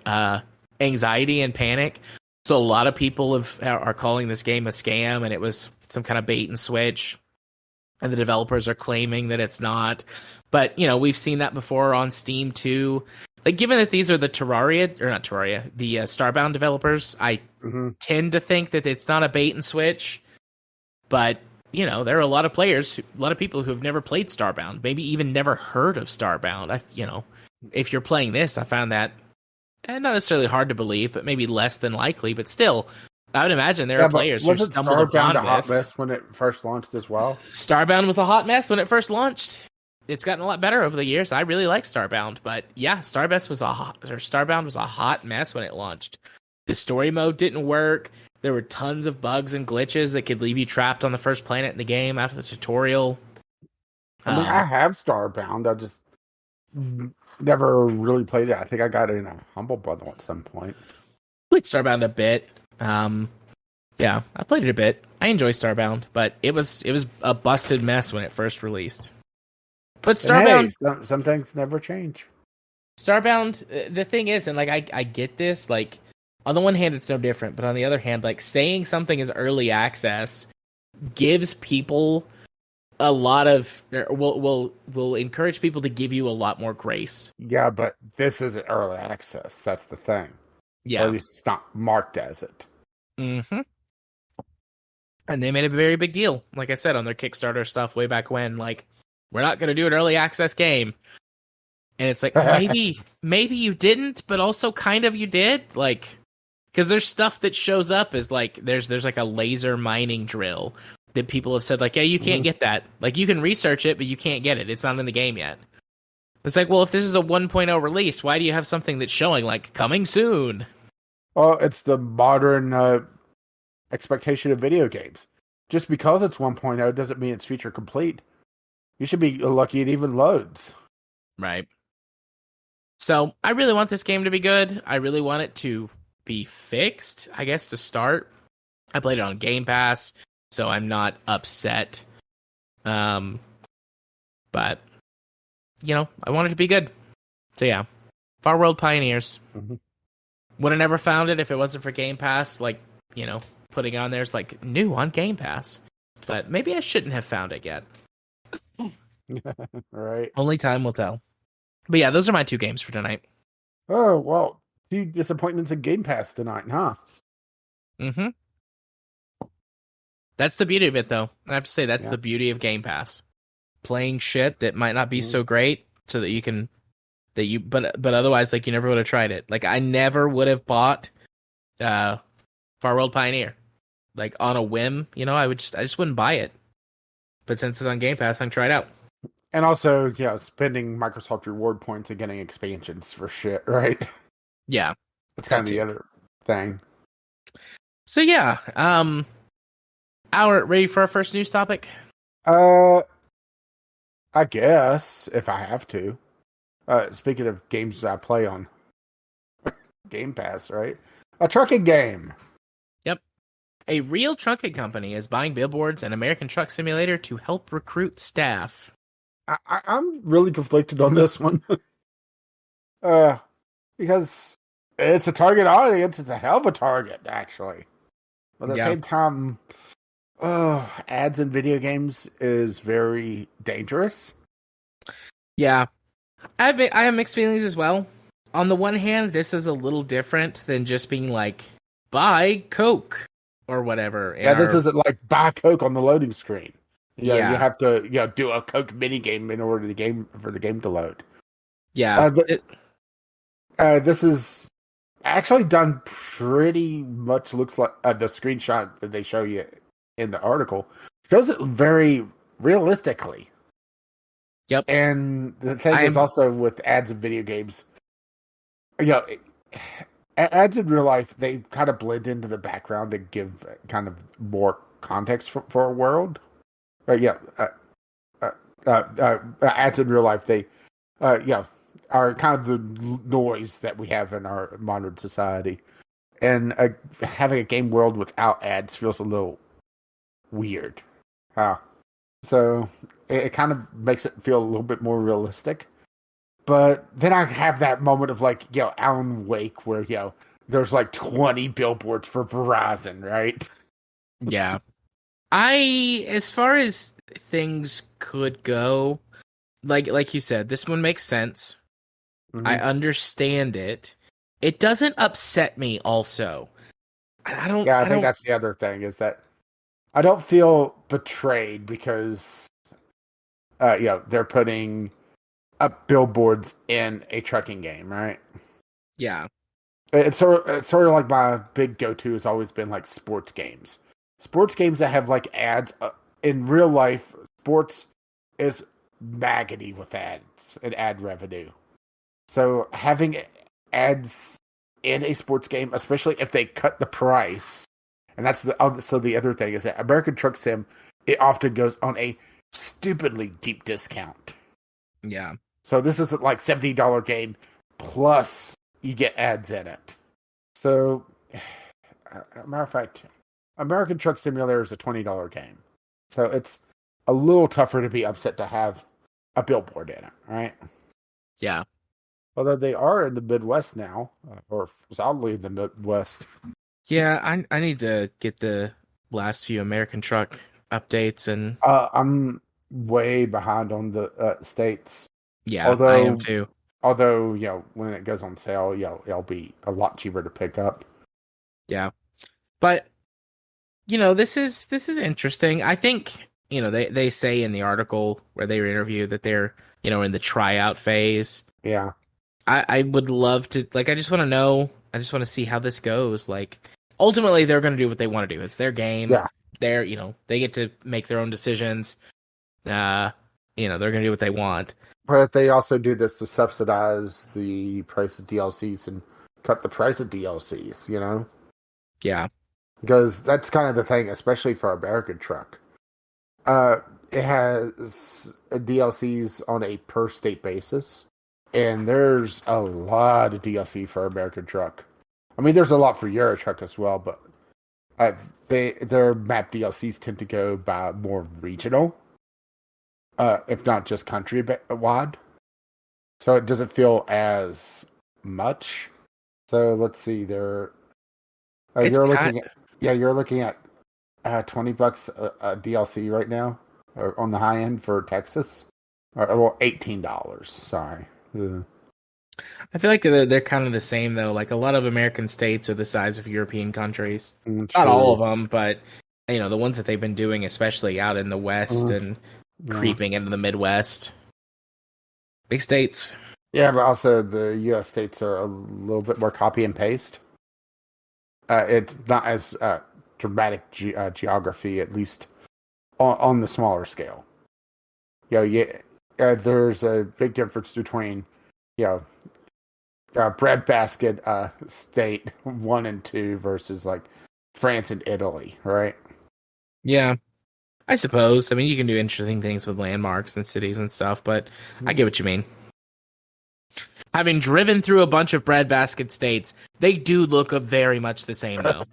anxiety and panic. So a lot of people are calling this game a scam, and it was some kind of bait and switch, and the developers are claiming that it's not. But, you know, we've seen that before on Steam too. Like, given that these are the Starbound developers, I tend to think that it's not a bait and switch. But, you know, there are a lot of people who have never played Starbound, maybe even never heard of Starbound. If you're playing this, I found that not necessarily hard to believe, but maybe less than likely. But still, I would imagine there are players who stumbled upon this. Starbound a hot mess when it first launched as well? Starbound was a hot mess when it first launched. It's gotten a lot better over the years. I really like Starbound, but yeah, Starbound was a hot mess when it launched. The story mode didn't work. There were tons of bugs and glitches that could leave you trapped on the first planet in the game after the tutorial. I mean, I have Starbound. I just never really played it. I think I got it in a Humble Bundle at some point. Played Starbound a bit. Yeah, I played it a bit. I enjoy Starbound, but it was a busted mess when it first released. But Starbound, hey, some things never change. Starbound, the thing is, and like I get this, like, on the one hand it's no different, but on the other hand, like, saying something is early access gives people a lot of will encourage people to give you a lot more grace. Yeah, but this isn't early access. That's the thing. Or at Yeah. least it's not marked as it. Mm-hmm. And they made a very big deal, like I said, on their Kickstarter stuff way back when. Like, we're not going to do an early access game, and it's like maybe you didn't, but also kind of you did. Like, because there's stuff that shows up as like there's like a laser mining drill that people have said like, yeah, you can't get that. Like, you can research it, but you can't get it. It's not in the game yet. It's like, well, if this is a 1.0 release, why do you have something that's showing like coming soon? Well, it's the modern expectation of video games. Just because it's 1.0 doesn't mean it's feature complete. You should be lucky it even loads. Right. So I really want this game to be good. I really want it to be fixed, I guess, to start. I played it on Game Pass, so I'm not upset. But, you know, I want it to be good. So yeah, Farworld Pioneers. Mm-hmm. Would have never found it if it wasn't for Game Pass. Like, you know, putting on there's like new on Game Pass. But maybe I shouldn't have found it yet. Right. Only time will tell. But yeah, those are my 2 games for tonight. Oh, well, 2 disappointments in Game Pass tonight, huh? Mm-hmm. That's the beauty of it, though. I have to say, that's Yeah. the beauty of Game Pass. Playing shit that might not be so great, so that you can, but otherwise, like, you never would have tried it. Like, I never would have bought, Farworld Pioneer, like, on a whim. You know, I just wouldn't buy it. But since it's on Game Pass, I can try it out. And also, yeah, spending Microsoft reward points and getting expansions for shit, right? Yeah, That's kind of the other thing. So yeah, ready for our first news topic? I guess if I have to. Speaking of games I play on Game Pass, right? A trucking game. Yep. A real trucking company is buying Billboards and American Truck Simulator to help recruit staff. I'm really conflicted on this one. Because it's a target audience. It's a hell of a target, actually. But at the same time, ads in video games is very dangerous. Yeah. I have mixed feelings as well. On the one hand, this is a little different than just being like, buy Coke or whatever. Yeah, this isn't like buy Coke on the loading screen. You have to do a Coke mini game in order for the game to load. Yeah. This is actually done pretty much looks like the screenshot that they show you in the article shows it very realistically. Yep. And the thing is also with ads in video games, ads in real life, they kind of blend into the background and give kind of more context for a world. Ads in real life, they are kind of the noise that we have in our modern society. And having a game world without ads feels a little weird. So it kind of makes it feel a little bit more realistic. But then I have that moment of like, Alan Wake where, there's like 20 billboards for Verizon, right? Yeah. As far as things could go, like you said, this one makes sense. Mm-hmm. I understand it. It doesn't upset me also. I think that's the other thing is that I don't feel betrayed because they're putting up billboards in a trucking game, right? Yeah. It's sort of like my big go-to has always been like sports games. Sports games that have like ads in real life, sports is maggoty with ads and ad revenue. So having ads in a sports game, especially if they cut the price, and that's the other thing is that American Truck Sim, it often goes on a stupidly deep discount. Yeah. So this isn't like $70 game plus you get ads in it. So, matter of fact, American Truck Simulator is a $20 game. So it's a little tougher to be upset to have a billboard in it, right? Yeah. Although they are in the Midwest now, or solidly in the Midwest. Yeah, I need to get the last few American Truck updates and I'm way behind on the states. yeah, I am Although, too. when it goes on sale, it'll be a lot cheaper to pick up. Yeah. But this is interesting. I think, they say in the article where they were interviewed that they're, in the tryout phase. Yeah, I would love to, like, I just want to know, I just want to see how this goes. Like, ultimately, they're going to do what they want to do. It's their game. yeah. They get to make their own decisions. They're going to do what they want. But they also do this to subsidize the price of DLCs and cut the price of DLCs, Yeah. Because that's kind of the thing, especially for American Truck. It has DLCs on a per state basis, and there's a lot of DLC for American Truck. I mean, there's a lot for Euro Truck as well, but their map DLCs tend to go by more regional, if not just country wide. So it doesn't feel as much. So let's see. It's You're looking at $20 a DLC right now, or on the high end for Texas, or $18. Sorry. Ugh. I feel like they're kind of the same though. Like a lot of American states are the size of European countries. Not all True. of them, but the ones that they've been doing, especially out in the West and Yeah. creeping into the Midwest. Big states. Yeah, but also the U.S. states are a little bit more copy and paste. It's not as dramatic geography, at least on the smaller scale. There's a big difference between, breadbasket state 1 and 2 versus like France and Italy, right? Yeah, I suppose. I mean, you can do interesting things with landmarks and cities and stuff, but I get what you mean. Having driven through a bunch of breadbasket states, they do look very much the same, though.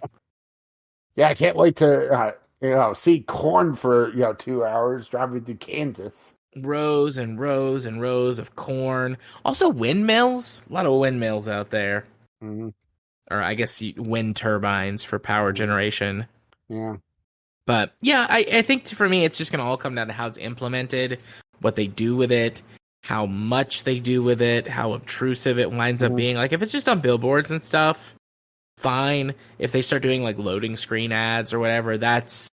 Yeah, I can't wait to see corn for 2 hours driving through Kansas. Rows and rows and rows of corn. Also, windmills. A lot of windmills out there. Mm-hmm. Or I guess wind turbines for power generation. Yeah. But yeah, I think for me, it's just going to all come down to how it's implemented, what they do with it, how much they do with it, how obtrusive it winds up being. Like, if it's just on billboards and stuff, fine. If they start doing like loading screen ads or whatever, that's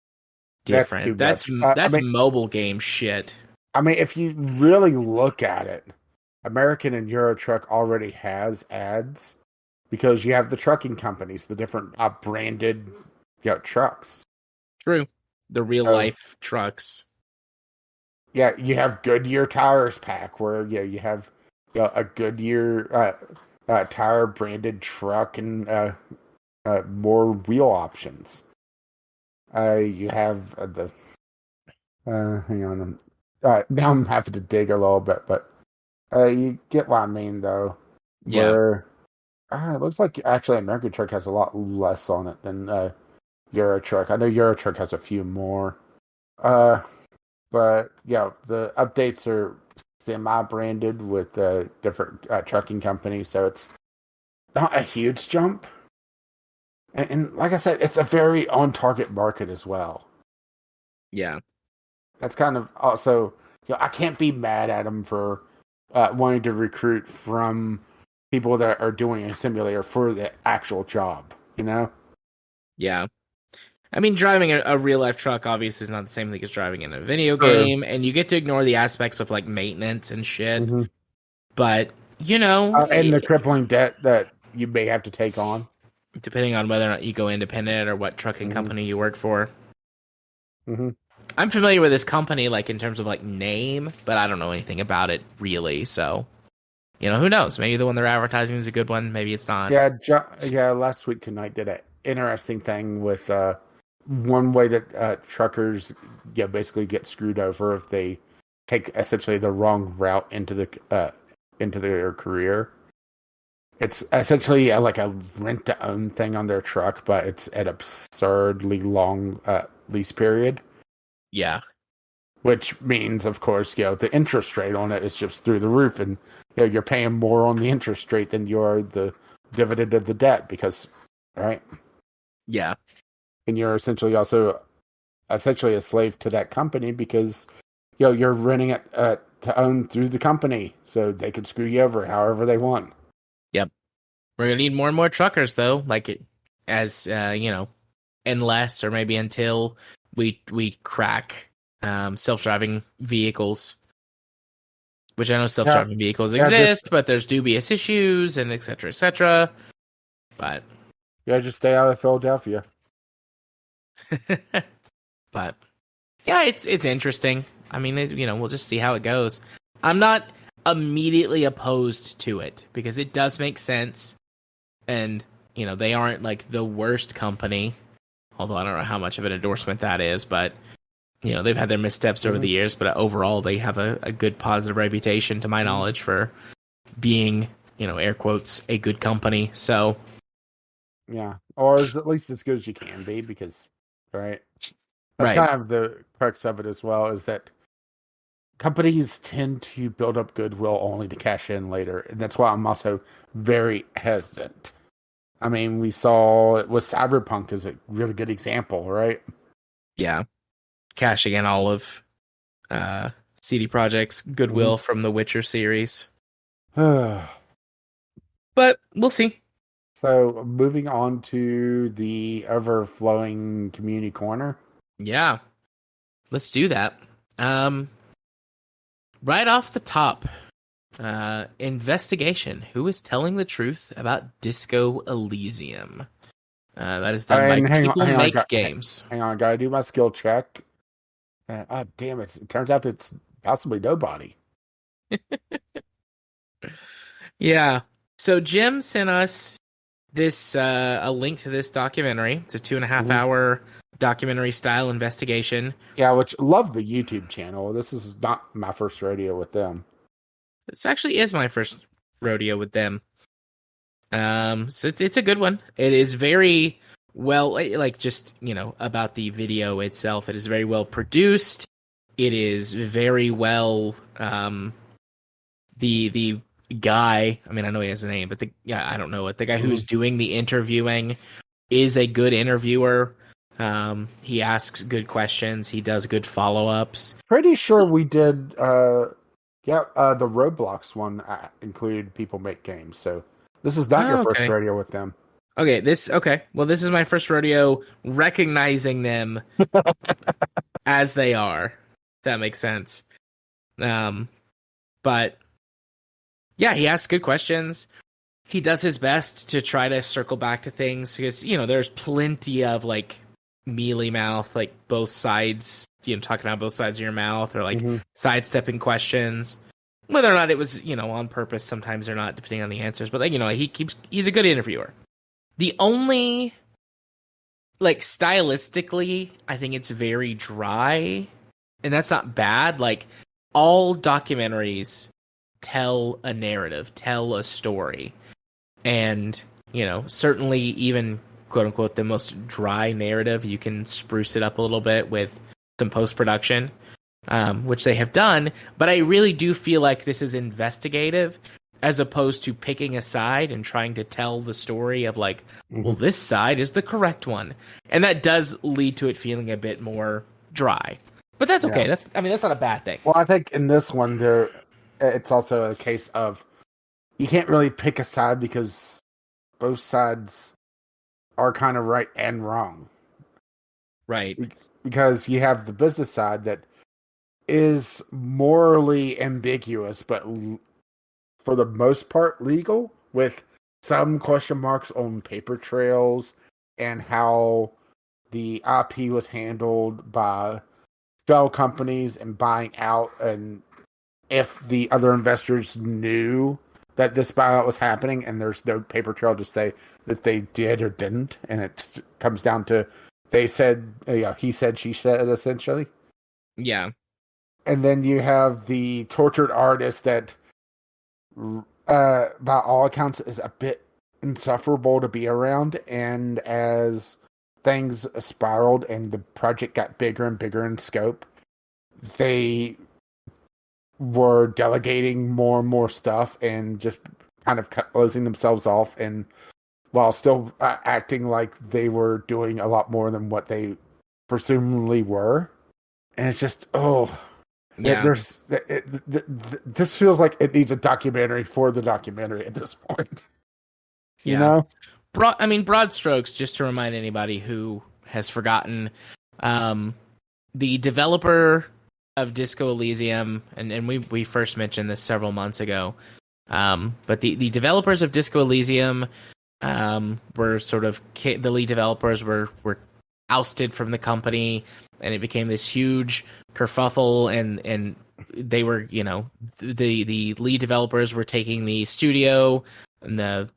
different. That's mobile game shit. I mean, if you really look at it, American and Euro Truck already has ads because you have the trucking companies, the different branded trucks. True. The real life trucks. Yeah, you have Goodyear Tires pack where you have a Goodyear tire branded truck and more wheel options. You have the hang on. Now I'm having to dig a little bit, but you get what I mean, though. Yeah. Where it looks like actually American Truck has a lot less on it than Euro Truck. I know Euro Truck has a few more. But yeah, the updates are semi-branded with different trucking companies, so it's not a huge jump. And like I said, it's a very on-target market as well. Yeah. That's kind of also, I can't be mad at them for wanting to recruit from people that are doing a simulator for the actual job, Yeah. I mean, driving a real life truck obviously is not the same thing as driving in a video game, and you get to ignore the aspects of like maintenance and shit. Mm-hmm. But and the crippling debt that you may have to take on, depending on whether or not you go independent or what trucking company you work for. Mm-hmm. I'm familiar with this company, like in terms of like name, but I don't know anything about it really. So, who knows? Maybe the one they're advertising is a good one. Maybe it's not. Yeah. Last week tonight did an interesting thing with one way that truckers basically get screwed over if they take essentially the wrong route into their career. It's essentially like a rent to own thing on their truck, but it's an absurdly long lease period. Yeah. Which means, of course, the interest rate on it is just through the roof, and you're paying more on the interest rate than you are the dividend of the debt, because, right? Yeah. And you're essentially also essentially a slave to that company because you're renting it to own through the company, so they can screw you over however they want. Yep. We're gonna need more and more truckers though, as unless or maybe until we crack self-driving vehicles. Which I know Yeah, self-driving vehicles yeah, exist, but there's dubious issues and et cetera, et cetera. But just stay out of Philadelphia. but yeah, it's interesting. I mean, we'll just see how it goes. I'm not immediately opposed to it because it does make sense, and they aren't like the worst company. Although I don't know how much of an endorsement that is, but they've had their missteps over the years, but overall they have a good positive reputation, to my knowledge, for being air quotes a good company. So Yeah, or at least as good as you can be, because right. That's right. kind of the crux of it as well, is that companies tend to build up goodwill only to cash in later. And that's why I'm also very hesitant. I mean, we saw it with Cyberpunk as a really good example, right? Yeah, cashing in all of CD Projekt's goodwill from the Witcher series. So But we'll see. moving on to the overflowing community corner. Yeah, let's do that. Right off the top, investigation. Who is telling the truth about Disco Elysium? That is done by And People Make Games. hang on, gotta do my skill check. Damn it! It turns out it's possibly nobody. Yeah. So Jim sent us this a link to this documentary. It's a 2.5 hour documentary style investigation. Yeah, which love the YouTube channel. This is not my first rodeo with them. This actually is my first rodeo with them. So it's a good one. It is very well, like, just about the video itself. It is very well produced. It is very well. The guy. I mean, I know he has a name, but I don't know it. The guy who's doing the interviewing is a good interviewer. He asks good questions. He does good follow-ups. Pretty sure we did. The Roblox one included People Make Games. So this is not your first Okay. rodeo with them. Okay. Well, this is my first rodeo recognizing them as they are. If that makes sense. But yeah, he asks good questions. He does his best to try to circle back to things because there's plenty of like mealy mouth, like both sides, talking out both sides of your mouth, or like sidestepping questions. Whether or not it was on purpose, sometimes they're not, depending on the answers. But he's a good interviewer. The only, like, stylistically, I think it's very dry, and that's not bad. Like, all documentaries tell a narrative, tell a story. And, certainly even, quote unquote, the most dry narrative, you can spruce it up a little bit with some post-production, which they have done. But I really do feel like this is investigative, as opposed to picking a side and trying to tell the story of like, well, this side is the correct one. And that does lead to it feeling a bit more dry. But that's okay. Yeah. That's not a bad thing. Well, I think in this one, it's also a case of you can't really pick a side because both sides are kind of right and wrong. Right. Because you have the business side that is morally ambiguous, but for the most part legal, with some question marks on paper trails and how the IP was handled by shell companies and buying out, and if the other investors knew that this buyout was happening, and there's no paper trail to say that they did or didn't, and it comes down to they said, he said, she said, essentially. Yeah. And then you have the tortured artist that, by all accounts, is a bit insufferable to be around. And as things spiraled and the project got bigger and bigger in scope, they were delegating more and more stuff and just kind of closing themselves off, and while still acting like they were doing a lot more than what they presumably were, and it's just Yeah. this feels like it needs a documentary for the documentary at this point. You Yeah. know, Broad strokes, just to remind anybody who has forgotten, um, the developer of Disco Elysium, and we first mentioned this several months ago, but the developers of Disco Elysium were sort of the lead developers were ousted from the company, and it became this huge kerfuffle, and they were, the lead developers were taking the studio and the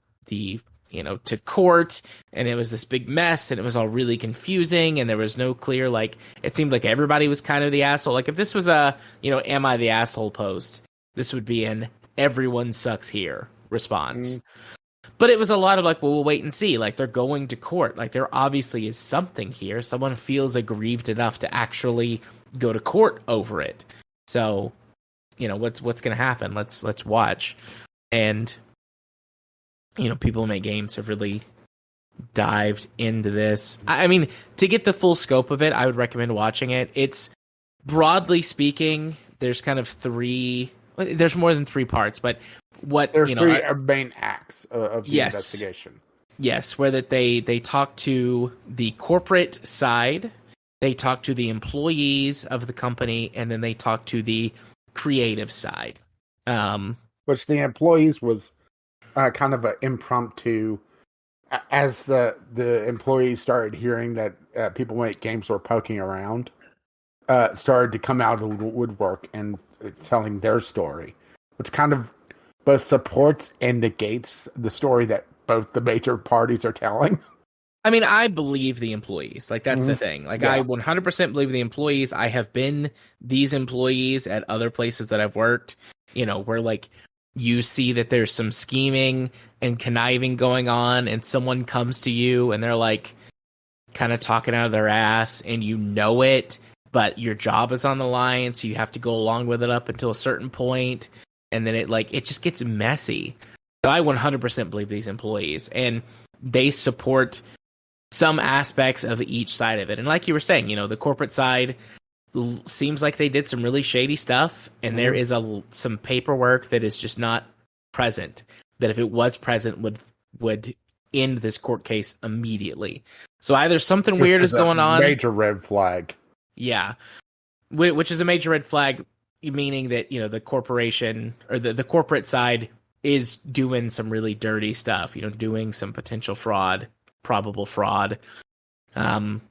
to court, and it was this big mess, and it was all really confusing, and there was no clear, like, it seemed like everybody was kind of the asshole. Like, if this was a am I the asshole post, this would be an everyone sucks here response. But it was a lot of like, well, we'll wait and see. Like, they're going to court. Like, there obviously is something here. Someone feels aggrieved enough to actually go to court over it. So, what's going to happen? Let's watch. And people who make games have really dived into this. I mean, to get the full scope of it, I would recommend watching it. It's, broadly speaking, there's kind of there's more than 3 parts, but there's 3 main acts of the investigation. Yes, where that they talk to the corporate side, they talk to the employees of the company, and then they talk to the creative side. Which the employees was kind of an impromptu, as the employees started hearing that people make games were poking around, started to come out of the woodwork and telling their story, which kind of both supports and negates the story that both the major parties are telling. I mean, I believe the employees. Like, that's the thing. Like, I 100% believe the employees. I have been these employees at other places that I've worked, where, like, you see that there's some scheming and conniving going on, and someone comes to you and they're, like, kind of talking out of their ass, and it, but your job is on the line, so you have to go along with it up until a certain point, and then it just gets messy. So I 100% believe these employees, and they support some aspects of each side of it. And like you were saying, the corporate side seems like they did some really shady stuff, and there is some paperwork that is just not present, that if it was present would end this court case immediately. So either something weird is going on. Major red flag. Yeah. Which is a major red flag, meaning that, the corporation or the corporate side is doing some really dirty stuff, doing some potential fraud, probable fraud. But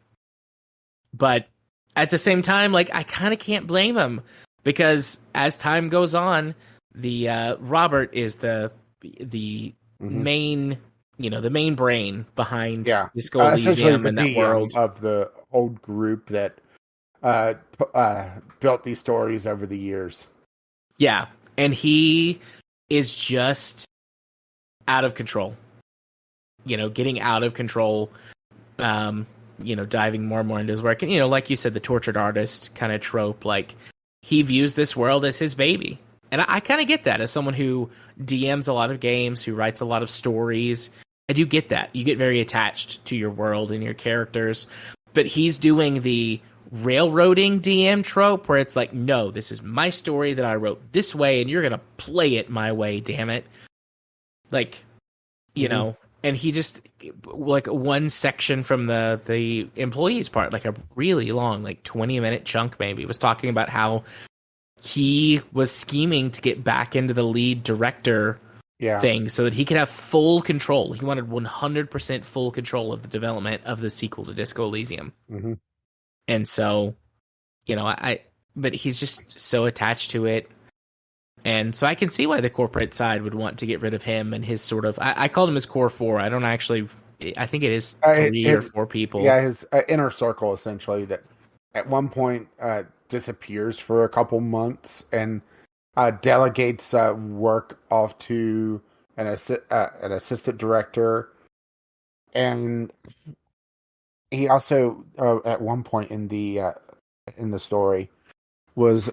at the same time, like, I kind of can't blame him, because as time goes on, the Robert is the main, the main brain behind Disco Elysium and that DM world of the old group that built these stories over the years. Yeah, and he is just out of control. Getting out of control. Diving more and more into his work, and like you said, the tortured artist kind of trope. Like, he views this world as his baby, and I kind of get that as someone who DMs a lot of games, who writes a lot of stories. I do get that. You get very attached to your world and your characters, but he's doing the railroading DM trope where it's like, no, this is my story that I wrote this way, and you're gonna play it my way, damn it. Like, and he just, like, one section from the employees part, like a really long, like 20-minute chunk maybe, was talking about how he was scheming to get back into the lead director thing so that he could have full control. He wanted 100% full control of the development of the sequel to Disco Elysium. And so, but he's just so attached to it. And so I can see why the corporate side would want to get rid of him and his sort of, I called him his core 4. I think it is 3 or 4 people. Yeah, his inner circle, essentially, that at one point disappears for a couple months and delegates work off to an assistant director. And he also, at one point in the story, was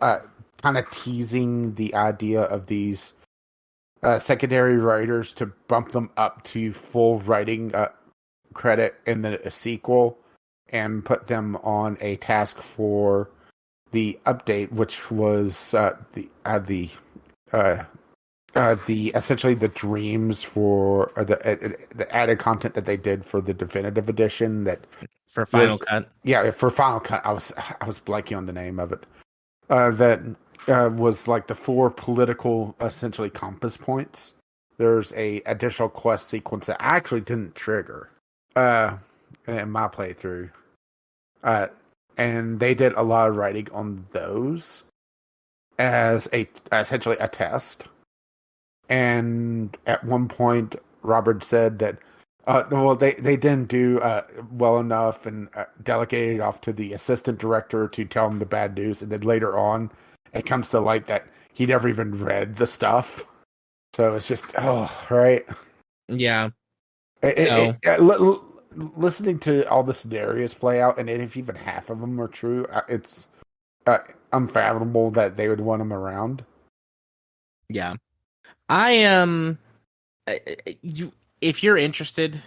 kind of teasing the idea of these secondary writers to bump them up to full writing credit in the sequel, and put them on a task for the update, which was uh, the essentially the dreams for the added content that they did for the definitive edition that for Final was Cut. yeah for Final Cut. I was blanking on the name of it. That was like the 4 political essentially compass points. There's a additional quest sequence that I actually didn't trigger in my playthrough, and they did a lot of writing on those as essentially a test. And at one point, Robert said that, well, they didn't do well enough and delegated it off to the assistant director to tell him the bad news. And then later on, it comes to light that he never even read the stuff. So it's just, oh, right. Yeah. Listening to all the scenarios play out, and if even half of them are true, it's unfathomable that they would want him around. Yeah. I am you if you're interested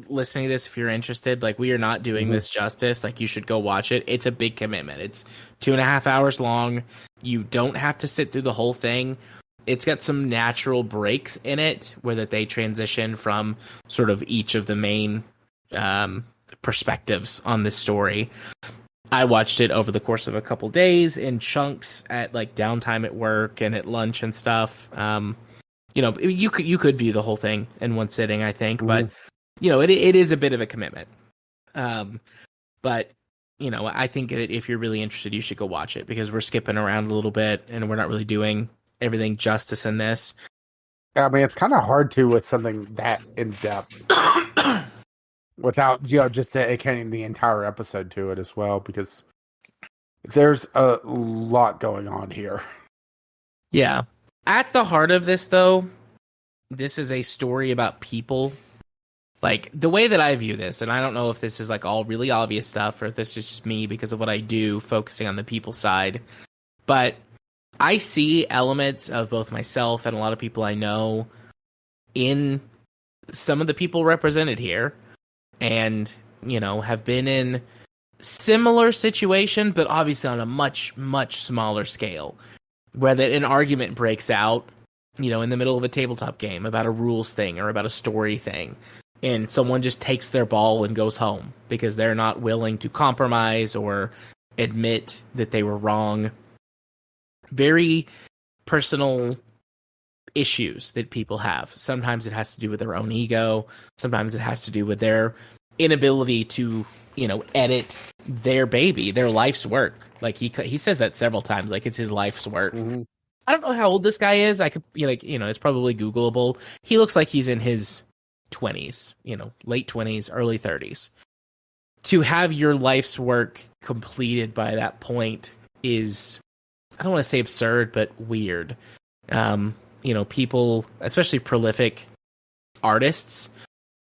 listening to this, if you're interested, like, we are not doing this justice. Like, you should go watch it. It's a big commitment. It's 2.5 hours long. You don't have to sit through the whole thing. It's got some natural breaks in it where that they transition from sort of each of the main perspectives on this story. I watched it over the course of a couple days in chunks at like downtime at work and at lunch and stuff. You could view the whole thing in one sitting, I think, but it is a bit of a commitment. But I think that if you're really interested, you should go watch it, because we're skipping around a little bit and we're not really doing everything justice in this. I mean, it's kind of hard to with something that in depth without just dedicating the entire episode to it as well, because there's a lot going on here. Yeah. At the heart of this, though, this is a story about people. Like, the way that I view this, and I don't know if this is like all really obvious stuff or if this is just me because of what I do, focusing on the people side, but I see elements of both myself and a lot of people I know in some of the people represented here, and have been in similar situation, but obviously on a much, much smaller scale, where that an argument breaks out, in the middle of a tabletop game about a rules thing or about a story thing, and someone just takes their ball and goes home because they're not willing to compromise or admit that they were wrong. Very personal issues that people have. Sometimes it has to do with their own ego. Sometimes it has to do with their inability to, edit their baby, their life's work. Like, he says that several times, like it's his life's work. Mm-hmm. I don't know how old this guy is. I could it's probably Googleable. He looks like he's in his 20s, late 20s, early 30s. To have your life's work completed by that point is, I don't want to say absurd, but weird. People, especially prolific artists,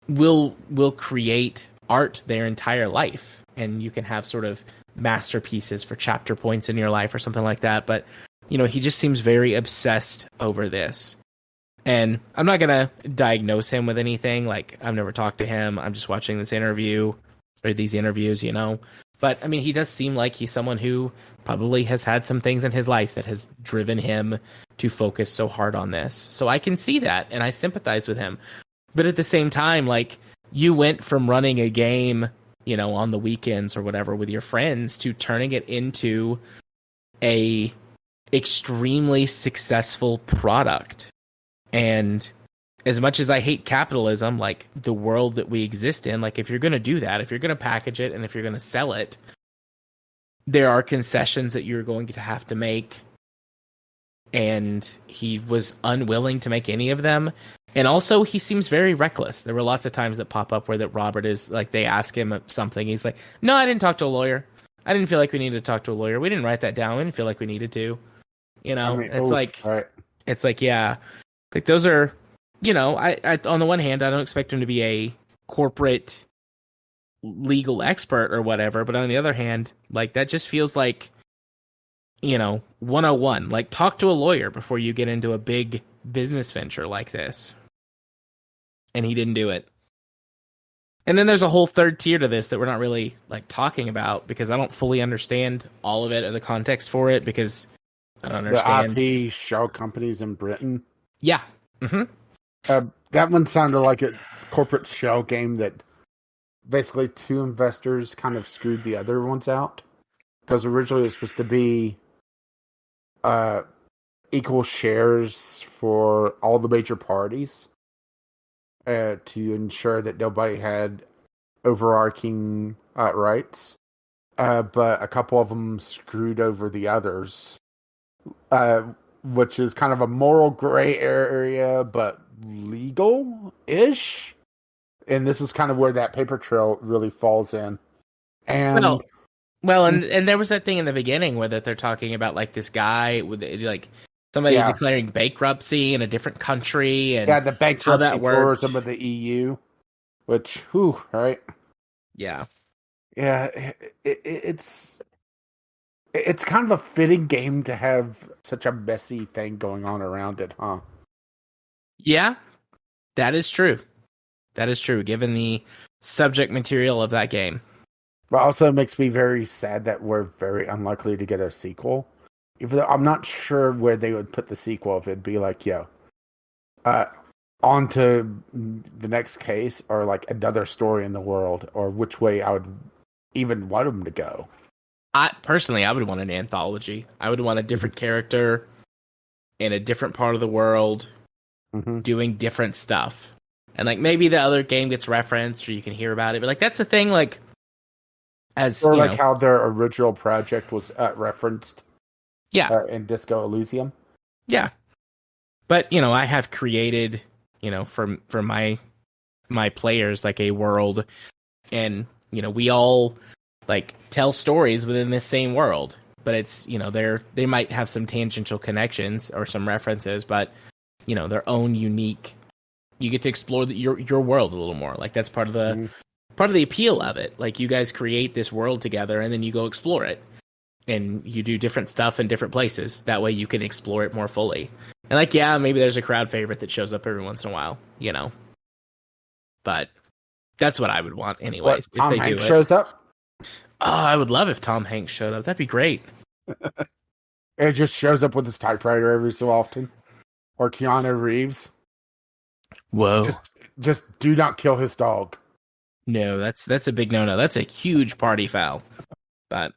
will create art their entire life, and you can have sort of masterpieces for chapter points in your life or something like that. But he just seems very obsessed over this, and I'm not gonna diagnose him with anything. Like, I've never talked to him. I'm just watching this interview or these interviews, But I mean, he does seem like he's someone who probably has had some things in his life that has driven him to focus so hard on this. So I can see that, and I sympathize with him. But at the same time, like, you went from running a game, on the weekends or whatever with your friends to turning it into a extremely successful product. And as much as I hate capitalism, like the world that we exist in, like, if you're going to do that, if you're going to package it and if you're going to sell it, there are concessions that you're going to have to make. And he was unwilling to make any of them. And also, he seems very reckless. There were lots of times that pop up where that Robert is like, they ask him something. He's like, no, I didn't talk to a lawyer. I didn't feel like we needed to talk to a lawyer. We didn't write that down. We didn't feel like we needed to. It's like, yeah, like those are, I on the one hand, I don't expect him to be a corporate legal expert or whatever. But on the other hand, like, that just feels like, 101. Like, talk to a lawyer before you get into a big business venture like this. And he didn't do it. And then there's a whole third tier to this that we're not really like talking about because I don't fully understand all of it or the context for it because I don't The understand. IP shell companies in Britain. Yeah. Hmm. That one sounded like a corporate shell game that basically two investors kind of screwed the other ones out. Because originally it was supposed to be uh, equal shares for all the major parties to ensure that nobody had overarching rights. But a couple of them screwed over the others, uh, which is kind of a moral gray area, but legal-ish. And this is kind of where that paper trail really falls in. And Well, and there was that thing in the beginning where that they're talking about like this guy with like somebody yeah, declaring bankruptcy in a different country and the how that bankruptcy tourism worked. of the EU, which, whew, right? Yeah. Yeah, it's kind of a fitting game to have such a messy thing going on around it, huh? Yeah, that is true. That is true, given the subject material of that game. But also it makes me very sad that we're very unlikely to get a sequel. Even though I'm not sure where they would put the sequel, if it'd be like, uh, on to the next case, or like another story in the world, or which way I would even want them to go. I would want an anthology. I would want a different character in a different part of the world Mm-hmm. doing different stuff. And like maybe the other game gets referenced or you can hear about it. But like that's the thing, like as Or you like know, how their original project was referenced yeah, in Disco Elysium. yeah. But you know, I have created, you know, for my players like a world and you know, we all like tell stories within this same world. But it's, you know, they might have some tangential connections or some references, but you know, their own unique you get to explore your world a little more. Like that's Mm-hmm. part of the appeal of it. Like you guys create this world together and then you go explore it. And you do different stuff in different places. That way you can explore it more fully. And like, yeah, maybe there's a crowd favorite that shows up every once in a while, you know. But that's what I would want What, anyways, if Tom they do Hanks it. shows up? Oh, I would love if Tom Hanks showed up. That'd be great. It just shows up with his typewriter every so often. Or Keanu Reeves. Whoa. Just just do not kill his dog. No, that's a big no-no. That's a huge party foul. But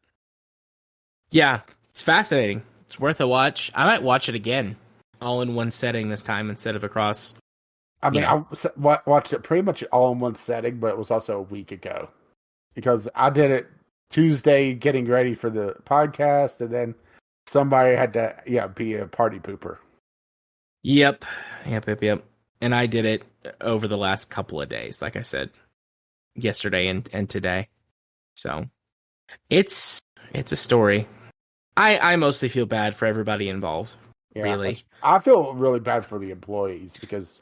yeah, it's fascinating. It's worth a watch. I might watch it again, all in one setting this time instead of across, I you mean, know. I watched it pretty much all in one setting, but it was also a week ago. Because I did it Tuesday getting ready for the podcast, and then somebody had to, be a party pooper. Yep. Yep. And I did it over the last couple of days, like I said, yesterday and today. So it's a story. I mostly feel bad for everybody involved, Yeah, really. I feel really bad for the employees because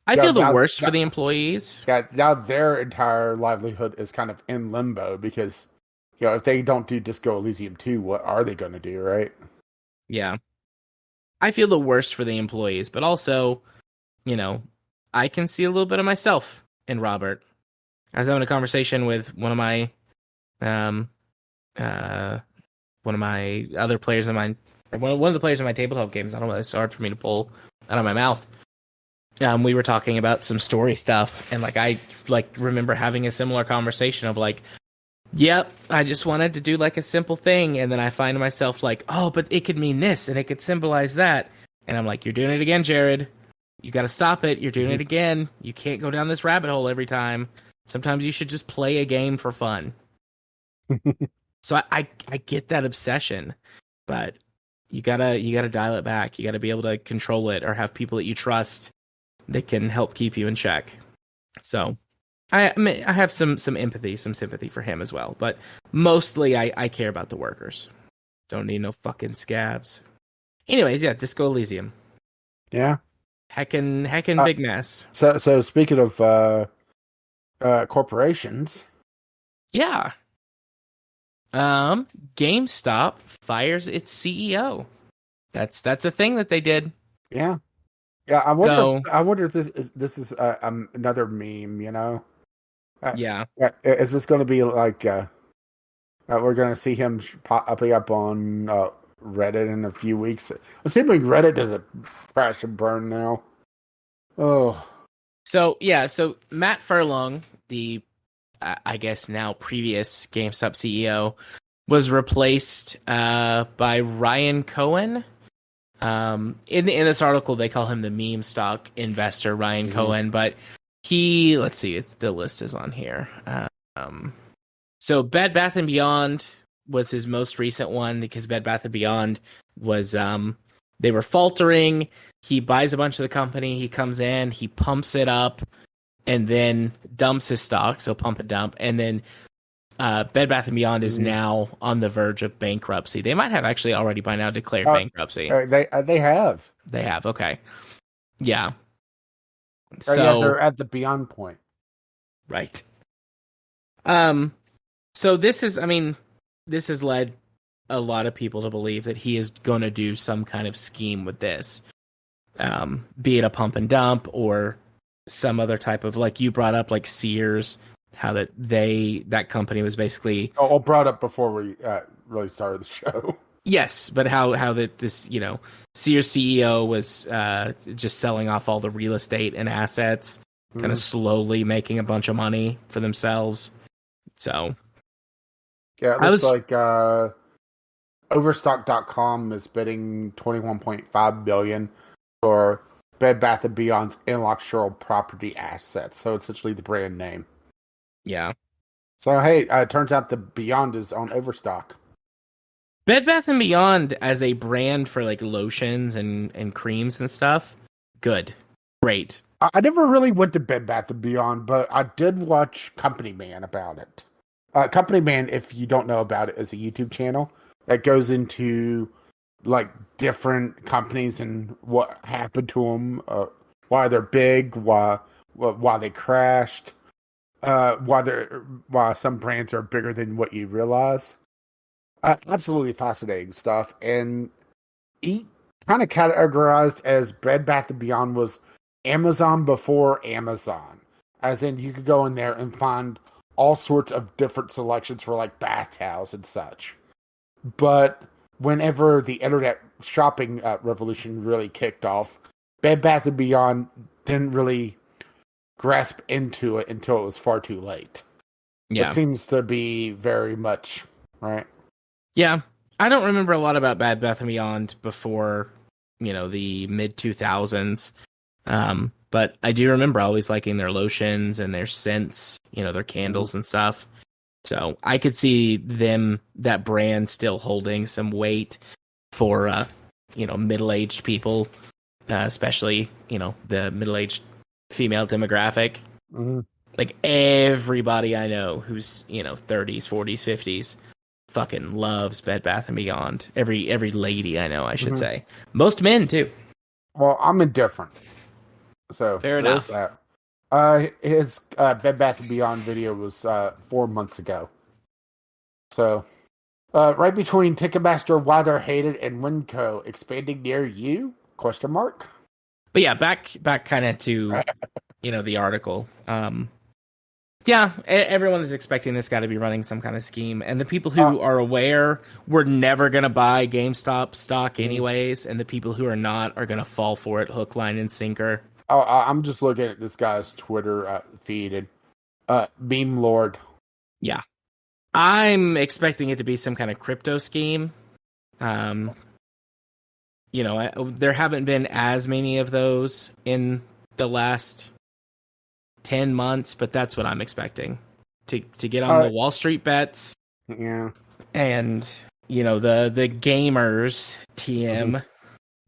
I yeah, feel the worst for the employees. now their entire livelihood is kind of in limbo because if they don't do Disco Elysium 2, what are they going to do, right? Yeah. I feel the worst for the employees, but also, you know, I can see a little bit of myself in Robert. I was having a conversation with um uh one of my other players of mine, or one of the players in my tabletop games. I don't know, it's hard for me to pull out of my mouth. We were talking about some story stuff, and like I like remember having a similar conversation of like, yep, I just wanted to do like a simple thing, and then I find myself like, oh, but it could mean this, and it could symbolize that, and I'm like, you're doing it again, Jared. You got to stop it. You're doing it again. You can't go down this rabbit hole every time. Sometimes you should just play a game for fun. So I get that obsession, but you gotta dial it back. You gotta be able to control it or have people that you trust that can help keep you in check. So I have some empathy, some sympathy for him as well, but mostly I care about the workers. Don't need no fucking scabs. Anyways, yeah, Disco Elysium. Yeah. Heckin' Uh, big mess. so speaking of corporations, Yeah. GameStop fires its CEO. That's a thing that they did. yeah, yeah. I wonder. So I wonder if this is another meme. Yeah. Is this going to be like we're going to see him popping up on Reddit in a few weeks? Assuming Reddit doesn't crash and burn now. Oh, So Matt Furlong, the I guess now previous GameStop CEO, was replaced by Ryan Cohen. In this article, they call him the meme stock investor, Ryan Cohen, but let's see, the list is on here. So Bed Bath and Beyond was his most recent one because Bed Bath and Beyond was they were faltering. He buys a bunch of the company. He comes in, he pumps it up, and then dumps his stock. So pump and dump, and then Bed Bath and Beyond is now on the verge of bankruptcy. They might have actually already by now declared bankruptcy. They have. They have. Okay. Yeah. So yeah, they're at the beyond point. Right. So this has led a lot of people to believe that he is going to do some kind of scheme with this. Be it a pump and dump or some other type of, like you brought up, like Sears, how that company was basically brought up before we really started the show. Yes, but how this Sears CEO was just selling off all the real estate and assets, kind of slowly making a bunch of money for themselves. So yeah, it looks like Overstock.com is bidding $21.5 billion for Bed Bath & Beyond's intellectual property assets. So essentially the brand name. Yeah. So hey, it turns out the Beyond is on Overstock. Bed Bath & Beyond as a brand for like lotions and creams and stuff, good. Great. I never really went to Bed Bath & Beyond, but I did watch Company Man about it. Company Man, if you don't know about it, is a YouTube channel that goes into like different companies and what happened to them, why they're big, why they crashed, why some brands are bigger than what you realize. Absolutely fascinating stuff, and he kind of categorized as Bed Bath & Beyond was Amazon before Amazon, as in you could go in there and find all sorts of different selections for like bath towels and such. But whenever the internet shopping revolution really kicked off, Bed Bath & Beyond didn't really grasp into it until it was far too late. Yeah. It seems to be very much, right? Yeah. I don't remember a lot about Bed Bath & Beyond before, the mid-2000s. But I do remember always liking their lotions and their scents, their candles and stuff. So I could see that brand still holding some weight for, middle-aged people, especially, the middle-aged female demographic. Mm-hmm. Like everybody I know who's, 30s, 40s, 50s fucking loves Bed Bath & Beyond. Every lady I know, I should say. Most men, too. Well, I'm indifferent. So fair enough. That. His Bed Bath & Beyond video was 4 months ago. So, right between Ticketmaster, Why They're Hated, and Winco expanding near you? Question mark. But yeah, back kind of to the article. Yeah, everyone is expecting this guy to be running some kind of scheme, and the people who are aware were never going to buy GameStop stock anyways, and the people who are not are going to fall for it hook, line, and sinker. I'm just looking at this guy's Twitter feed, and Meme Lord. Yeah. I'm expecting it to be some kind of crypto scheme. There haven't been as many of those in the last 10 months, but that's what I'm expecting. To get on the Wall Street bets. Yeah. And, the gamers, TM.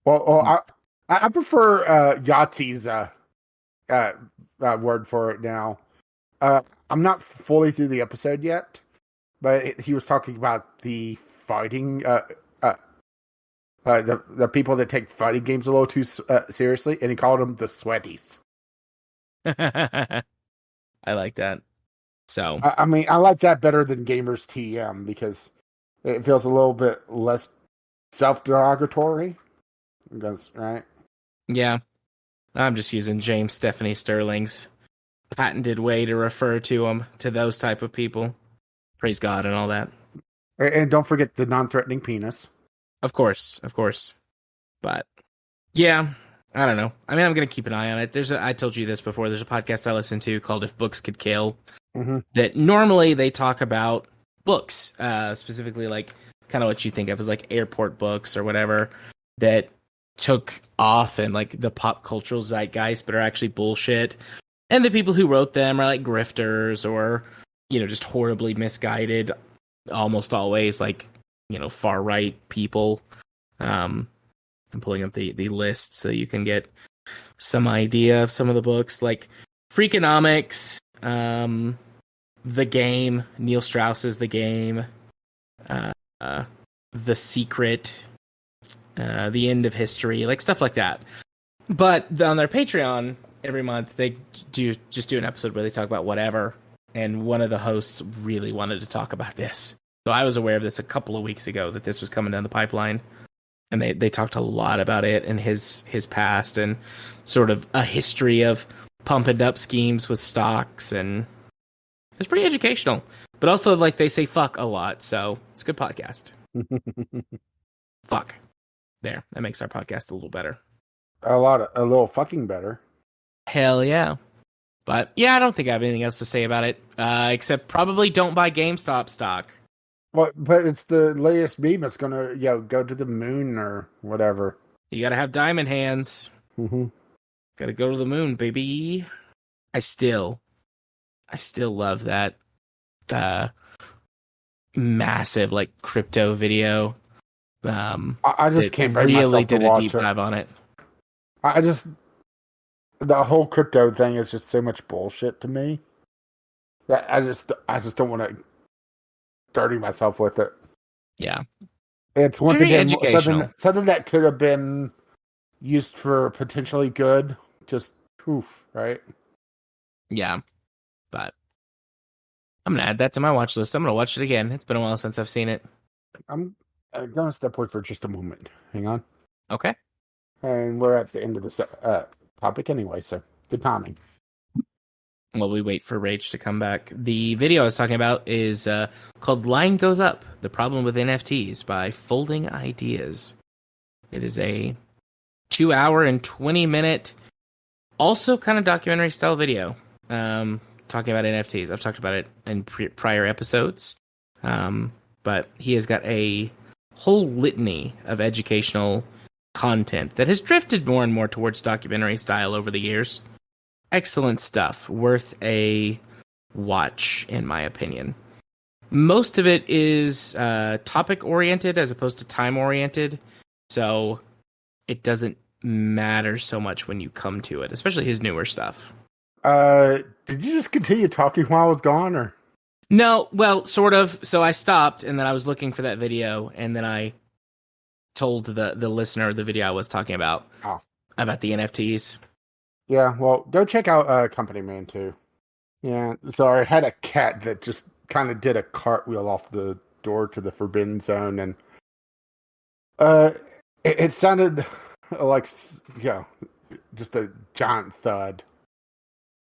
Well, I prefer Yahtzee's word for it now. I'm not fully through the episode yet, but he was talking about the fighting, the people that take fighting games a little too seriously, and he called them the sweaties. I like that. So I mean, I like that better than gamers TM because it feels a little bit less self-derogatory. Right? Yeah. I'm just using James Stephanie Sterling's patented way to refer to them, to those type of people. Praise God and all that. And don't forget the non-threatening penis. Of course. But yeah, I don't know. I mean, I'm going to keep an eye on it. I told you this before. There's a podcast I listen to called If Books Could Kill. Mm-hmm. That normally they talk about books, specifically like kind of what you think of as like airport books or whatever that took off in like the pop cultural zeitgeist, but are actually bullshit. And the people who wrote them are like grifters or, just horribly misguided, almost always like, far right people. I'm pulling up the list so you can get some idea of some of the books like Freakonomics, The Game, Neil Strauss's The Game, The Secret, The End of History, like stuff like that. But on their Patreon, every month they do an episode where they talk about whatever. And one of the hosts really wanted to talk about this. So I was aware of this a couple of weeks ago that this was coming down the pipeline. And they talked a lot about it and his past and sort of a history of pumping up schemes with stocks, and it's pretty educational. But also, like, they say fuck a lot, so it's a good podcast. Fuck. There. That makes our podcast a little better. A little fucking better. Hell yeah. But yeah, I don't think I have anything else to say about it, except probably don't buy GameStop stock. Well, but it's the latest meme. It's gonna, go to the moon or whatever. You gotta have diamond hands. Mm-hmm. Gotta go to the moon, baby. I still love that massive like crypto video. I just can't bring really myself to did a watch deep it. dive on it. The whole crypto thing is just so much bullshit to me that I just don't want to dirty myself with it. Yeah, it's once very again educational. something that could have been used for potentially good. Just poof, right? Yeah, but I'm gonna add that to my watch list. I'm gonna watch it again. It's been a while since I've seen it. I'm gonna step away for just a moment. Hang on. Okay. And we're at the end of this topic anyway, so good timing. While we wait for Rage to come back, the video I was talking about is called Line Goes Up, The Problem with NFTs by Folding Ideas. It is a 2 hour and 20-minute, also kind of documentary style video, talking about NFTs. I've talked about it in prior episodes, but he has got a whole litany of educational content that has drifted more and more towards documentary style over the years. Excellent stuff, worth a watch, in my opinion. Most of it is topic-oriented as opposed to time-oriented, so it doesn't matter so much when you come to it, especially his newer stuff. Did you just continue talking while I was gone, or? No, well, sort of. So I stopped, and then I was looking for that video, and then I told the listener the video I was talking about, about the NFTs. Yeah, well, go check out Company Man too. Yeah, so I had a cat that just kind of did a cartwheel off the door to the Forbidden Zone, and it sounded like, just a giant thud.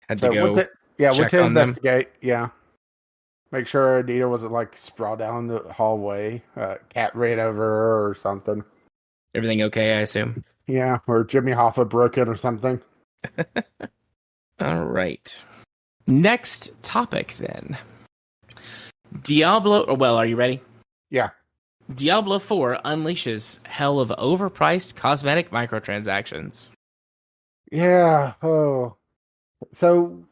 Had to go went check to on them. investigate, Make sure Anita wasn't like sprawled down the hallway. Cat ran over her or something. Everything okay, I assume? Yeah, or Jimmy Hoffa broke in or something. All right. Next topic, then. Diablo... Well, are you ready? Yeah. Diablo 4 unleashes hell of overpriced cosmetic microtransactions. Yeah. Oh. So,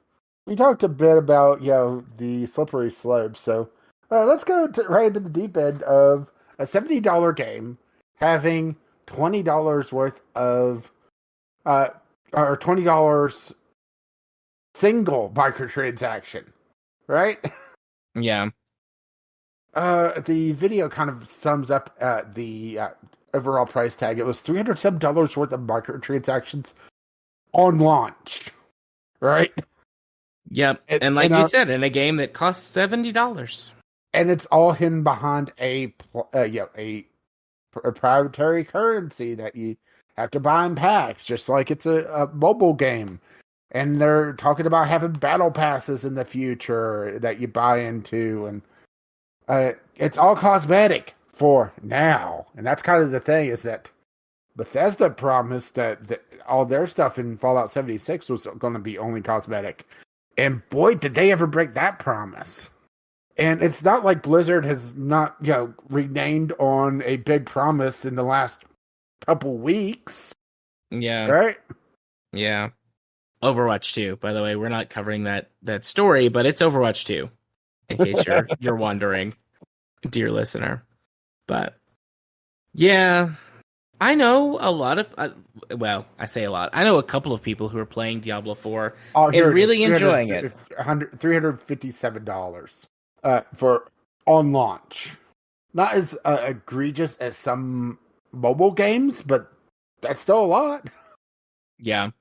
we talked a bit about, the slippery slope. So, let's go right into the deep end of a $70 game having $20 worth of... or $20 single microtransaction, right? Yeah. The video kind of sums up the overall price tag. It was $307 worth of microtransactions on launch, right? Yep. And like you said, in a game that costs $70. And it's all hidden behind a proprietary currency that you have to buy in packs, just like it's a mobile game. And they're talking about having battle passes in the future that you buy into, and it's all cosmetic for now. And that's kind of the thing, is that Bethesda promised that all their stuff in Fallout 76 was going to be only cosmetic. And boy, did they ever break that promise. And it's not like Blizzard has not, reneged on a big promise in the last couple weeks. Yeah. Right? Yeah. Overwatch 2, by the way. We're not covering that story, but it's Overwatch 2, in case you're wondering, dear listener. But, yeah, I know a lot of, I say a lot. I know a couple of people who are playing Diablo 4 and really enjoying it. $357 for on launch. Not as egregious as some mobile games, but that's still a lot. Yeah.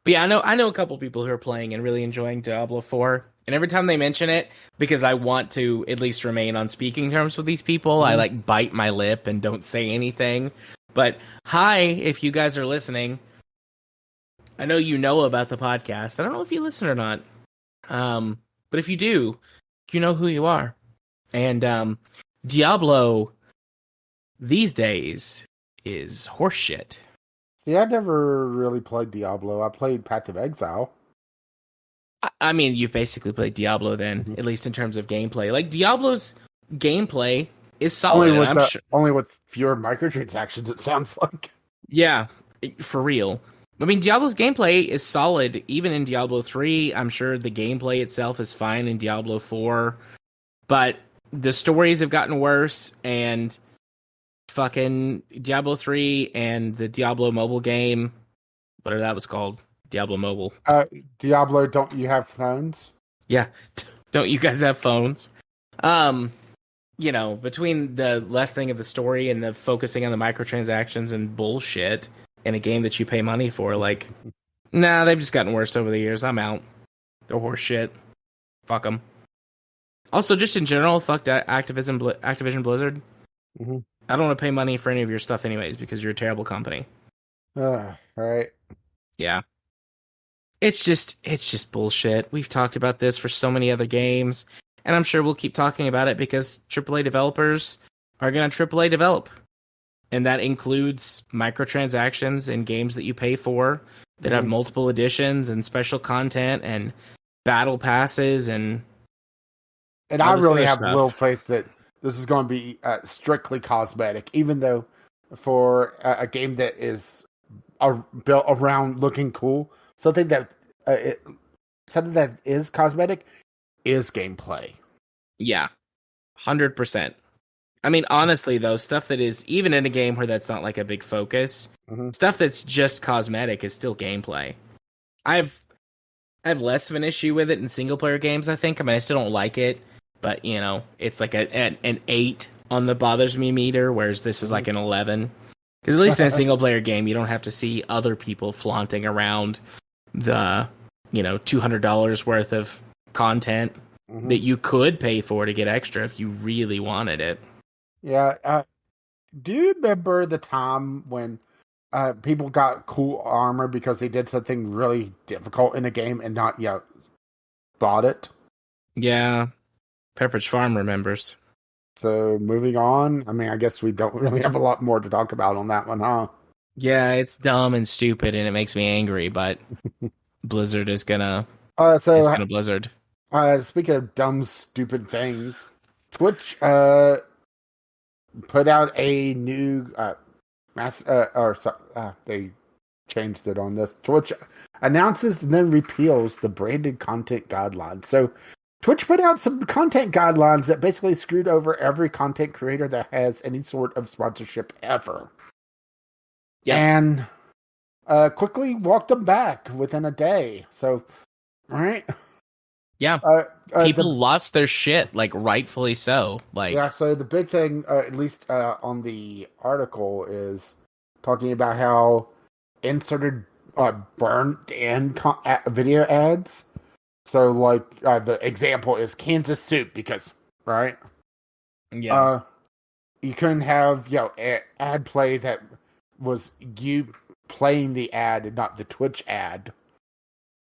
But yeah, I know a couple people who are playing and really enjoying Diablo 4. And every time they mention it, because I want to at least remain on speaking terms with these people, I bite my lip and don't say anything. But hi, if you guys are listening. I know you know about the podcast. I don't know if you listen or not. But if you do, you know who you are. And Diablo these days is horseshit. See, I never really played Diablo. I played Path of Exile. I mean, you've basically played Diablo then, at least in terms of gameplay. Like, Diablo's gameplay is solid. Only with fewer microtransactions, it sounds like. Yeah, for real. I mean, Diablo's gameplay is solid, even in Diablo 3. I'm sure the gameplay itself is fine in Diablo 4. But the stories have gotten worse, and fucking Diablo 3 and the Diablo mobile game, whatever that was called, Diablo Mobile. Diablo, don't you have phones? Yeah, don't you guys have phones? Between the lessening of the story and the focusing on the microtransactions and bullshit in a game that you pay money for, they've just gotten worse over the years. I'm out. They're horse shit. Fuck them. Also, just in general, fuck that Activision Blizzard. Mm-hmm. I don't want to pay money for any of your stuff anyways because you're a terrible company. Right. Yeah. It's just bullshit. We've talked about this for so many other games, and I'm sure we'll keep talking about it because AAA developers are going to AAA develop. And that includes microtransactions in games that you pay for that have multiple editions and special content and battle passes and I really have little faith that this is going to be strictly cosmetic, even though for a game that is built around looking cool, something that is cosmetic is gameplay. Yeah, 100%. I mean, honestly, though, stuff that is, even in a game where that's not like a big focus, stuff that's just cosmetic is still gameplay. I have less of an issue with it in single-player games, I think. I mean, I still don't like it, but, it's like an 8 on the bothers me meter, whereas this is like an 11. Because at least in a single-player game, you don't have to see other people flaunting around the, $200 worth of content that you could pay for to get extra if you really wanted it. Yeah. Do you remember the time when people got cool armor because they did something really difficult in a game and not bought it? Yeah. Pepperidge Farm remembers. So moving on, I mean, I guess we don't really have a lot more to talk about on that one, huh? Yeah, it's dumb and stupid and it makes me angry, but Blizzard is gonna Blizzard. Speaking of dumb, stupid things, Twitch put out a new they changed it on this. Twitch announces and then repeals the branded content guidelines. So Twitch put out some content guidelines that basically screwed over every content creator that has any sort of sponsorship ever. Yeah. And quickly walked them back within a day. So, all right. Yeah. People lost their shit, rightfully so. Yeah, so the big thing, at least on the article, is talking about how inserted burnt in video ads. So, the example is Kansas soup because, right? Yeah. You couldn't have, ad play that was you playing the ad and not the Twitch ad.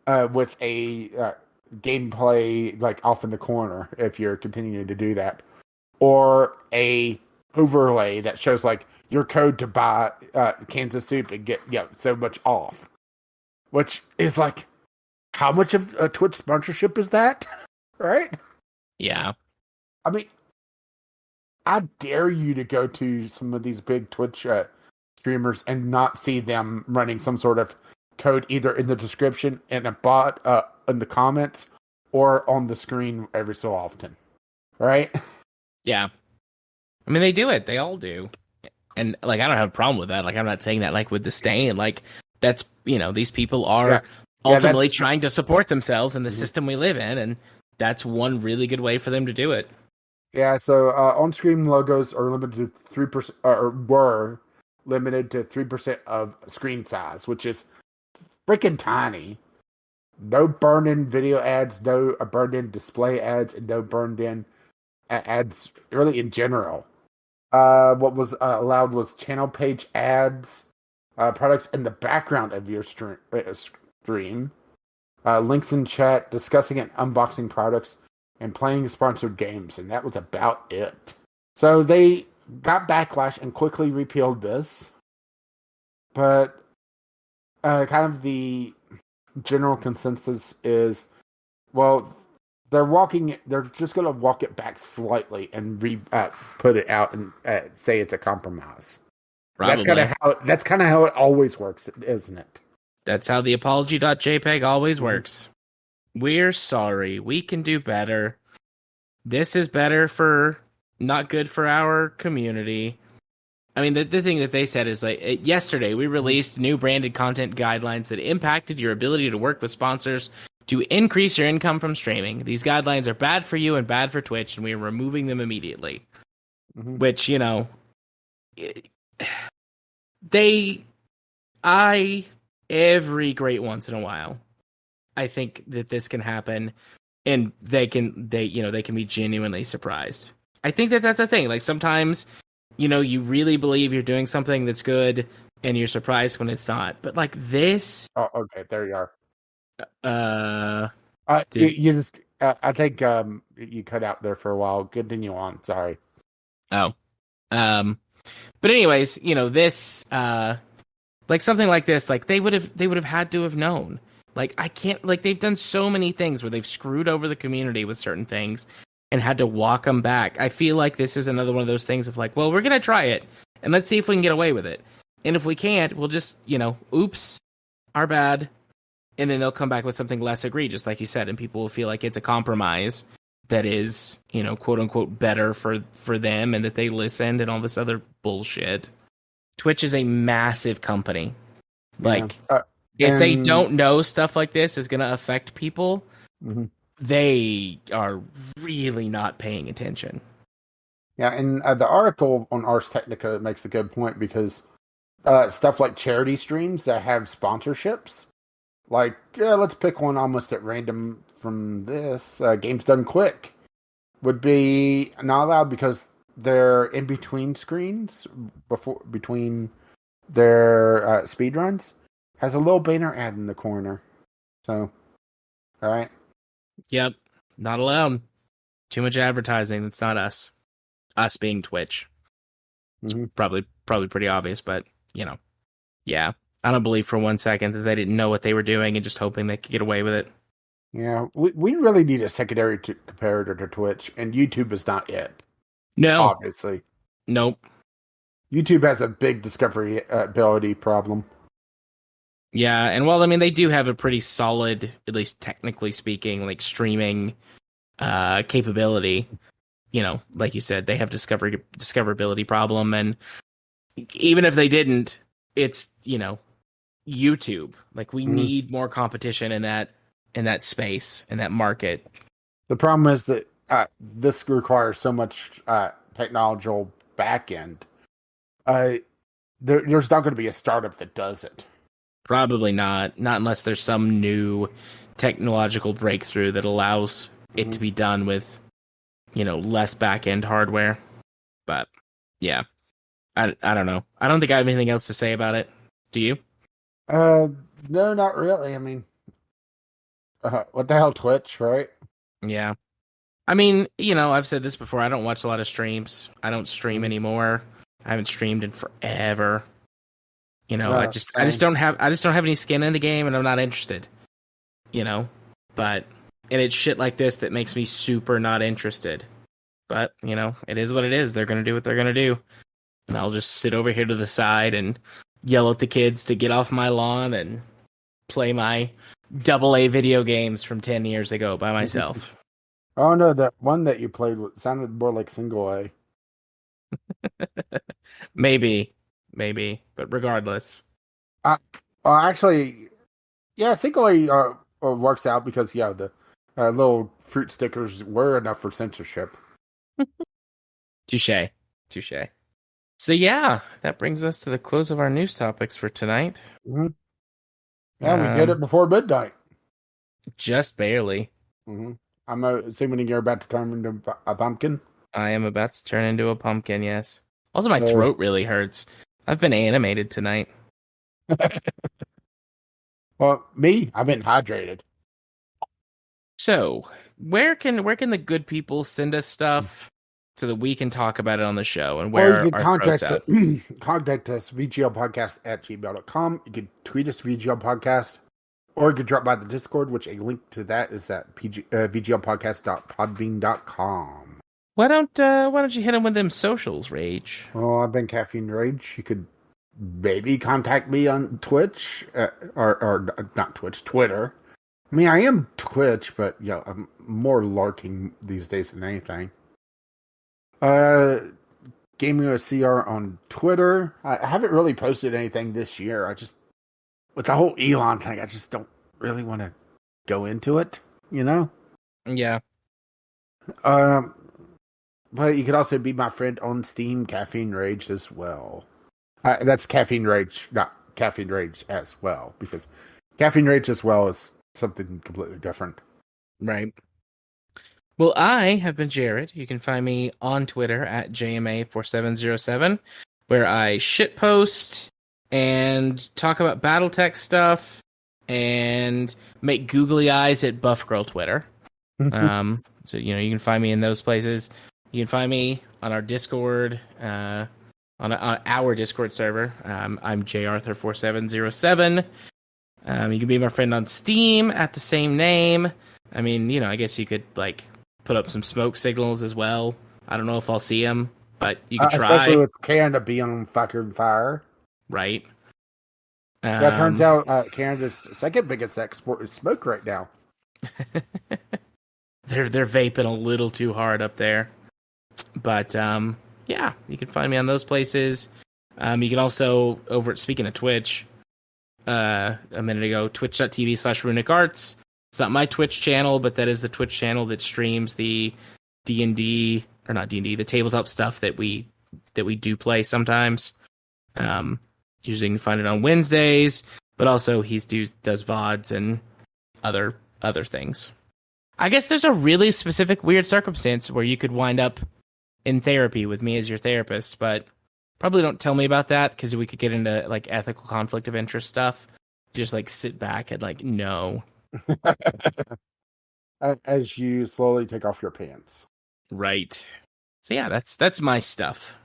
with a gameplay like off in the corner if you're continuing to do that, or a overlay that shows like your code to buy cans of soup and get so much off, which is like how much of a Twitch sponsorship is that, right? Yeah. I mean, I dare you to go to some of these big Twitch streamers and not see them running some sort of code either in the description, in a bot, in the comments, or on the screen every so often, right? Yeah. I mean, they do it. They all do. And, like, I don't have a problem with that. Like, I'm not saying that, like, with disdain. Like, that's, these people are ultimately trying to support themselves in the system we live in, and that's one really good way for them to do it. Yeah, so on-screen logos are limited to 3%, or were limited to 3% of screen size, which is freaking tiny. No burned-in video ads, no burned-in display ads, and no burned-in ads really in general. What was allowed was channel page ads, products in the background of your stream, links in chat, discussing and unboxing products, and playing sponsored games, and that was about it. So they got backlash and quickly repealed this, but kind of the general consensus is, well, they're just going to walk it back slightly and put it out and say it's a compromise. Probably. That's kind of how it always works, isn't it? That's how the apology.jpg always works. We're sorry. We can do better. This is better for not good for our community. I mean, the thing that they said is like yesterday we released new branded content guidelines that impacted your ability to work with sponsors to increase your income from streaming. These guidelines are bad for you and bad for Twitch, and we are removing them immediately. Which, every great once in a while, I think that this can happen, and they can be genuinely surprised. I think that that's a thing. Like sometimes, you really believe you're doing something that's good, and you're surprised when it's not. But like this, oh, okay, there you are. I think you cut out there for a while. Continue on. Sorry. Oh, but anyways, this, like something like this, like they would have had to have known. Like I can't, like they've done so many things where they've screwed over the community with certain things and had to walk them back. I feel like this is another one of those things of like, well, we're gonna try it and let's see if we can get away with it. And if we can't, we'll just, oops, our bad. And then they'll come back with something less egregious, like you said, and people will feel like it's a compromise that is, quote unquote, better for them and that they listened and all this other bullshit. Twitch is a massive company. Like, if they don't know stuff like this is going to affect people, they are really not paying attention. Yeah, and the article on Ars Technica makes a good point because stuff like charity streams that have sponsorships, like, let's pick one almost at random from this. Games Done Quick would be not allowed because they're in between screens between their speed runs. Has a little banner ad in the corner. So, all right. Yep, not allowed. Too much advertising. That's not us. Us being Twitch. It's probably pretty obvious, but yeah. I don't believe for 1 second that they didn't know what they were doing and just hoping they could get away with it. Yeah, we really need a secondary comparator to Twitch, and YouTube is not it. No. Obviously. Nope. YouTube has a big discoverability problem. Yeah, and well, I mean, they do have a pretty solid, at least technically speaking, like streaming capability. Like you said, they have discoverability problem, and even if they didn't, it's, YouTube. Like we need more competition in that space, in that market. The problem is that this requires so much technological back end. There's not going to be a startup that does it. Probably not. Not unless there's some new technological breakthrough that allows it to be done with, less back end hardware. But yeah, I don't know. I don't think I have anything else to say about it. Do you? No, not really. I mean, What the hell, Twitch, right? Yeah. I mean, I've said this before. I don't watch a lot of streams. I don't stream Mhm. anymore. I haven't streamed in forever. I just Same. don't have any skin in the game, and I'm not interested. You know, but and it's shit like this that makes me super not interested. But it is what it is. They're gonna do what they're gonna do, and I'll just sit over here to the side and yell at the kids to get off my lawn and play my AA video games from 10 years ago by myself. Oh no, that one that you played sounded more like single A. Maybe, but regardless. Uh, actually, yeah, single A works out because the little fruit stickers were enough for censorship. Touche. Touche. So yeah, that brings us to the close of our news topics for tonight. Mm-hmm. Yeah, we did it before midnight. Just barely. Mm-hmm. I'm assuming you're about to turn into a pumpkin. I am about to turn into a pumpkin, yes. Also, my throat really hurts. I've been animated tonight. Well, I've been hydrated. So, where can the good people send us stuff so that we can talk about it on the show and where you can our throats out? contact us, vglpodcast@gmail.com. You can tweet us, VGL Podcast, or you can drop by the Discord, which a link to that is at vglpodcast.podbean.com. Why don't you hit them with them socials, Rage? Well, I've been Caffeine Rage. You could maybe contact me on Twitch, or not Twitch, Twitter. I mean, I am Twitch, but I'm more larking these days than anything. Gaming with CR on Twitter. I haven't really posted anything this year. With the whole Elon thing, I just don't really want to go into it, Yeah. But you could also be my friend on Steam, Caffeine Rage as well. That's Caffeine Rage, not Caffeine Rage as well, because Caffeine Rage as well is something completely different. Right. Well, I have been Jared. You can find me on Twitter at JMA4707, where I shitpost and talk about Battletech stuff and make googly eyes at Buff Girl Twitter. So you can find me in those places. You can find me on our Discord, on our Discord server. I'm jarthur4707. You can be my friend on Steam at the same name. I mean, I guess you could put up some smoke signals as well. I don't know if I'll see them, but you could try. Especially with Canada being on fucking fire. Right. Yeah, it turns out Canada's second biggest export is smoke right now. They're vaping a little too hard up there. But yeah, you can find me on those places. You can also speaking of Twitch, a minute ago, twitch.tv/runicarts. It's not my Twitch channel, but that is the Twitch channel that streams the D&D, or not D&D, the tabletop stuff that we do play sometimes. Usually you can find it on Wednesdays, but also does VODs and other things. I guess there's a really specific weird circumstance where you could wind up in therapy with me as your therapist, but probably don't tell me about that because we could get into ethical conflict of interest stuff. Just sit back and no. As you slowly take off your pants. Right. So yeah, that's my stuff.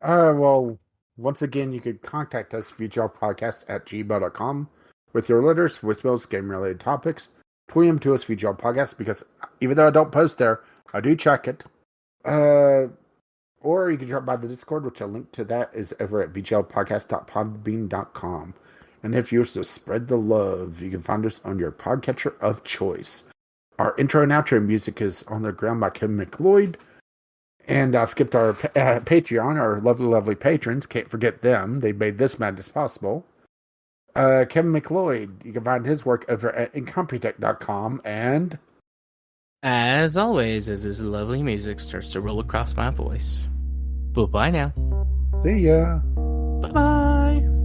Well, once again, you could contact us, vglpodcast@gmail.com, with your letters, voicemails, game-related topics. Tweet them to us, VGL Podcast, because even though I don't post there, I do check it. Or you can drop by the Discord, which a link to that is over at vglpodcast.podbean.com. And if you wish to spread the love, you can find us on your podcatcher of choice. Our intro and outro music is On the Ground by Kevin McLeod. And I skipped our Patreon, our lovely, lovely patrons. Can't forget them. They made this madness possible. Kevin McLeod, you can find his work over at incompetech.com. And as always, as this lovely music starts to roll across my voice. Bye-bye now. See ya. Bye-bye.